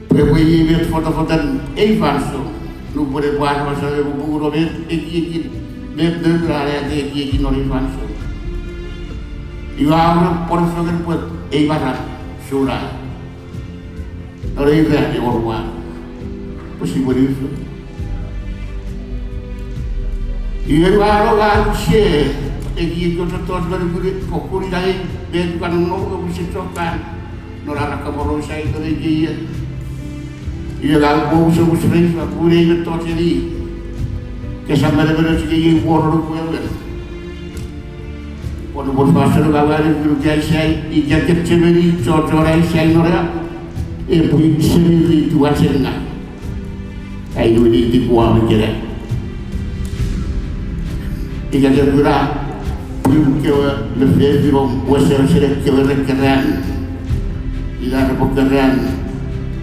Pergi lihat foto-foto Evanso. Lu boleh buat masalah buku robet iki beb area iki nori fanso. Iwang portfolio buat ibarat surah. Raypha di orang possible itu. Ia orang share iki itu terus berbudi fokus dari beb kan nol bisa cokan. Nora kamu saya itu iki. Ia kalau bau sering boleh betul jadi kesamanya berarti warna kuat. Kalau berpasar kawan itu saya ikat cemeri cocorai saya nora, boleh sendiri dua setengah. Ai due di Guam kira. Tiga jam Yung le fedi rom wasa sere kere keren. Ila na pokeren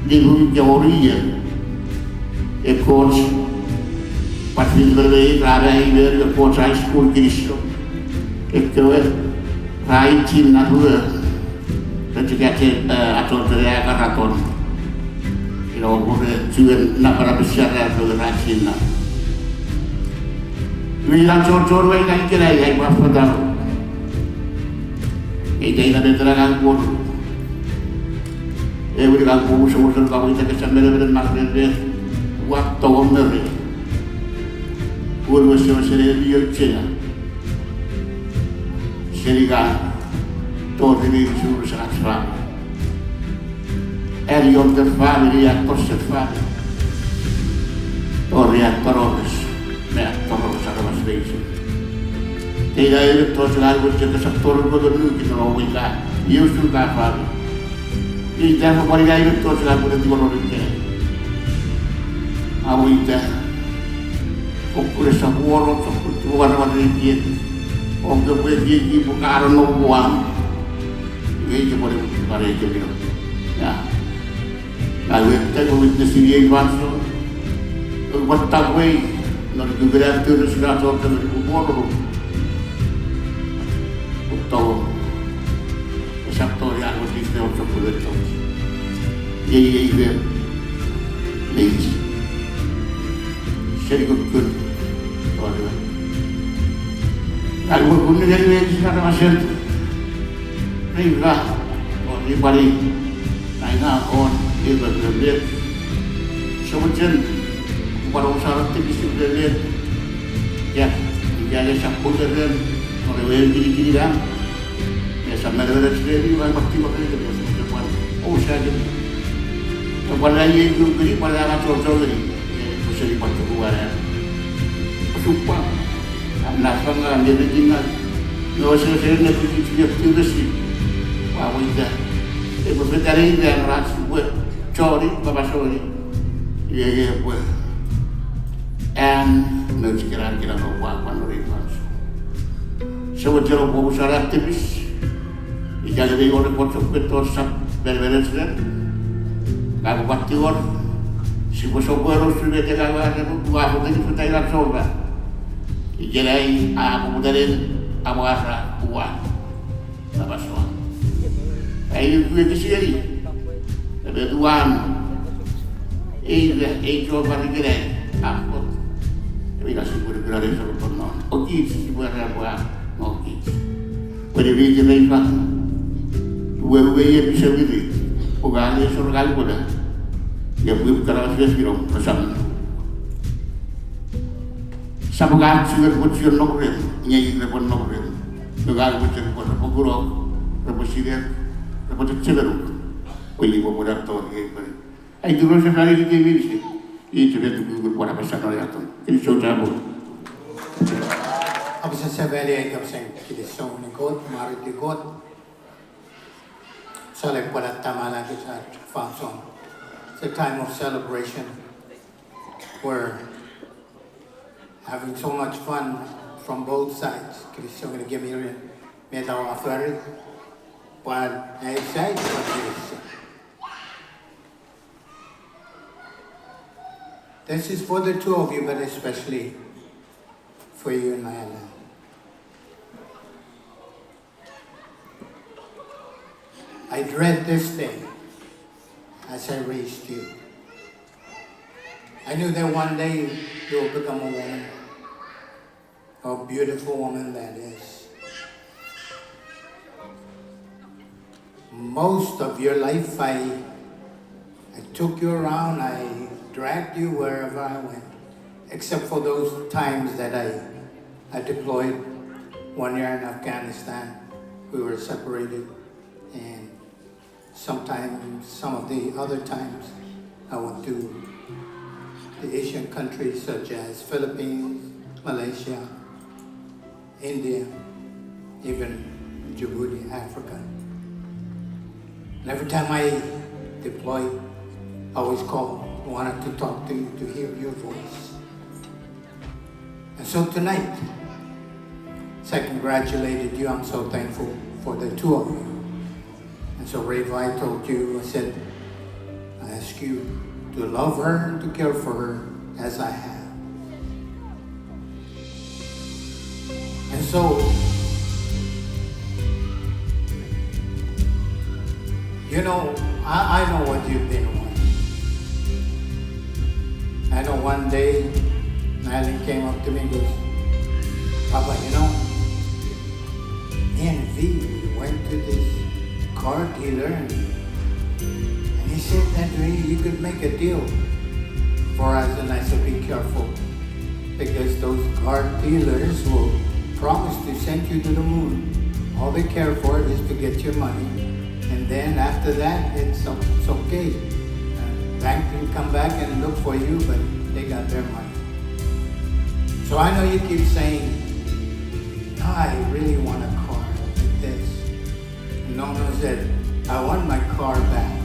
di lu jaworiya. E coach patin berlei rada iber ke coach high school Cristo. E kewe rai tim na dua. Terjadi atau teriak karaton. Ilo boleh jual nak para besar atau rajin nak. Bila cor-cor wei nak kira yang apa tahu. Ini ada terangan pun. Boleh kamu musuh-musuh kamu kita kesambil nak dia waktu omeri. Pun musuh-musuh dia cina. Serikan todo ini suruh sangat serang. Elion terfamili atau terfamili. Torre terus. Toros ada mas beisi. Tidak ada terus lalu kita sektor gubernur kita rawika. Yusuf kafir. Kita mempunyai ada terus lalu kita orang kita. Awita. Fokus sebuah fokus warna dia. Orang kemudian dia bukan orang Guam. Ini boleh boleh jadi. Ya. Lalu kita witness ini langsung. Bertakwa. Nós deveríamos ter chegado ao tema do morro. Então, o chapéu já não diz que é o chapéu de todos. E aí vê, leite, cheio de tudo. Olha, agora quando ele vê que está mais certo, nem lá, olha, parei, aí na hora, ele vai ver, chama de para usaha aktivis Israel ya ada sapul dan orang kiri-kiri kan ya sama ada sendiri orang pasti bakal itu depan saya jadi pada yang itu beri pada anak cocok ini bisa dibantu keluar ya sumpah anak kan dia tinggal nggak usah sering dia sih wah udah berbeda ini yang ras buat cori bapak cori iya buat and no sekarang kita mau buat Raypha. Sewajar mau usah aktivis, ikan dari orang konsep betul sab berbeda saja. Kalau batior, si bosok harus sudah jaga ada dua hari ini sudah hilang soba. Ijalai aku mudahin aku asa buat apa soal. Ayo gue kesini, ada tuan. Coba lagi aku. Bila sibuk berada di seluruh non, okey sibuk berada okey. Pada video Raypha, dua yang bisa beri, orang yang suruh kali pada, dia boleh berkata sudah sebelum bersama. Sama kan sudah berjaya nomor, nyai dapat nomor, juga berjaya pada pengurus, represiden, represiden, boleh memudar tahun ini. Itu rasa kali ini mesti. Itu dia tu buat apa sahaja tu. Ini coba. Apa sahaja beli yang saya kini show ni kot, mari di kot. Soalnya pada tamala kita function. It's a time of celebration. We're having so much fun from both sides. Kini show ni game ini, metawa affair. But I say this is for the two of you, but especially for you and Niolynn. I dread this day as I raised you. I knew that one day you will become a woman, a beautiful woman that is. Most of your life I took you around, I dragged you wherever I went, except for those times that I deployed 1 year in Afghanistan. We were separated, and sometimes, some of the other times, I went to the Asian countries such as Philippines, Malaysia, India, even Djibouti, Africa. And every time I deployed, I always called wanted to talk to you, to hear your voice. And so tonight, as I congratulated you, I'm so thankful for the two of you. And so Raypha, I told you, I said, I ask you to love her and to care for her as I have. And so, you know, I know what you've been wanting. I know one day, Niolynn came up to me and goes, Papa, you know, me and V, we went to this car dealer and he said that you could make a deal for us. And I said, be careful, because those car dealers will promise to send you to the moon. All they care for is to get your money. And then after that, it's okay. Bank can come back and look for you, but they got their money. So I know you keep saying, no, I really want a car like this. And Nono said, I want my car back.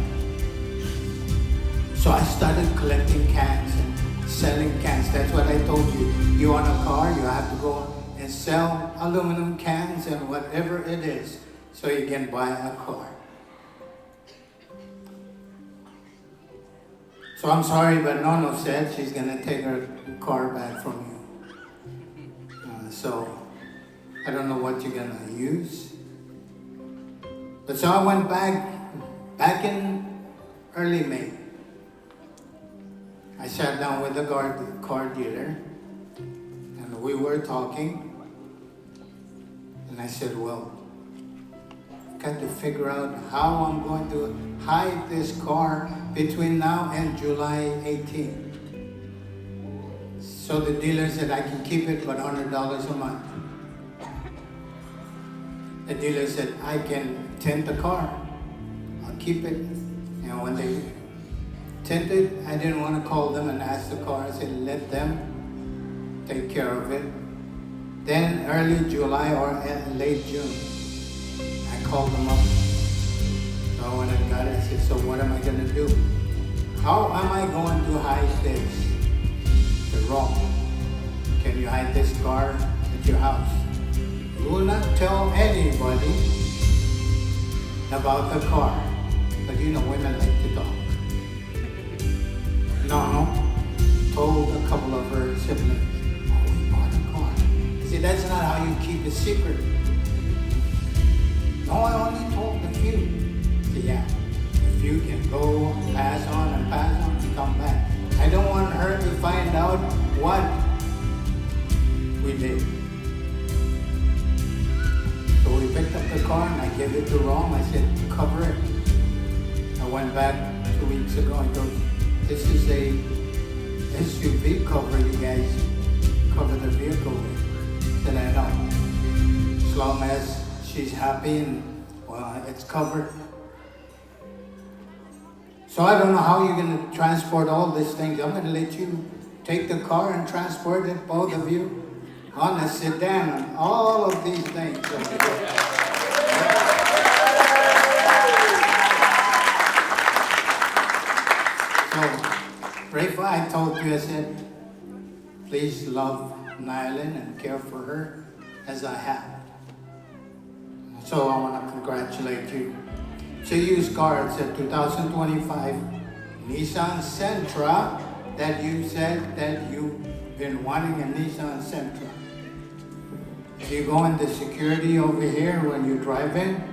So I started collecting cans and selling cans. That's what I told you. You want a car, you have to go and sell aluminum cans and whatever it is so you can buy a car. So I'm sorry, but Nono said she's going to take her car back from you. So I don't know what you're going to use. But so I went back in early May. I sat down with the car dealer and we were talking. And I said, well, I've got to figure out how I'm going to hide this car between now and July 18th. So the dealer said I can keep it but $100 a month. The dealer said I can tint the car. I'll keep it. And when they tinted, I didn't want to call them and ask the car. I said let them take care of it. Then early July or late June, I called them up. So when I got it, I said, so what am I going to do? How am I going to hide this? They're wrong. Can you hide this car at your house? You will not tell anybody about the car. But you know, women like to talk. Nono told a couple of her siblings, oh, we bought a car. I said, that's not how you keep a secret. No, I only told a few. I said, yeah, a few can go, pass on and come back. I don't want her to find out what we did. So we picked up the car and I gave it to Rom. I said, cover it. I went back 2 weeks ago and goes, this is a SUV cover, you guys cover the vehicle with. I said, I know. As long as she's happy and, well, it's covered. So I don't know how you're going to transport all these things. I'm going to let you take the car and transport it, both of you, on a sedan and all of these things. So Raypha, I told you, I said, please love Niolynn and care for her as I have. So I want to congratulate you. It's a used car. It's a 2025 Nissan Sentra that you said that you've been wanting a Nissan Sentra. If you go into security over here when you drive in,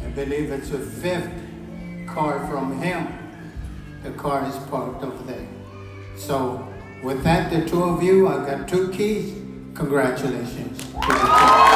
I believe it's a 5th car from him. The car is parked over there. So with that, the two of you, I've got 2 keys. Congratulations to the two.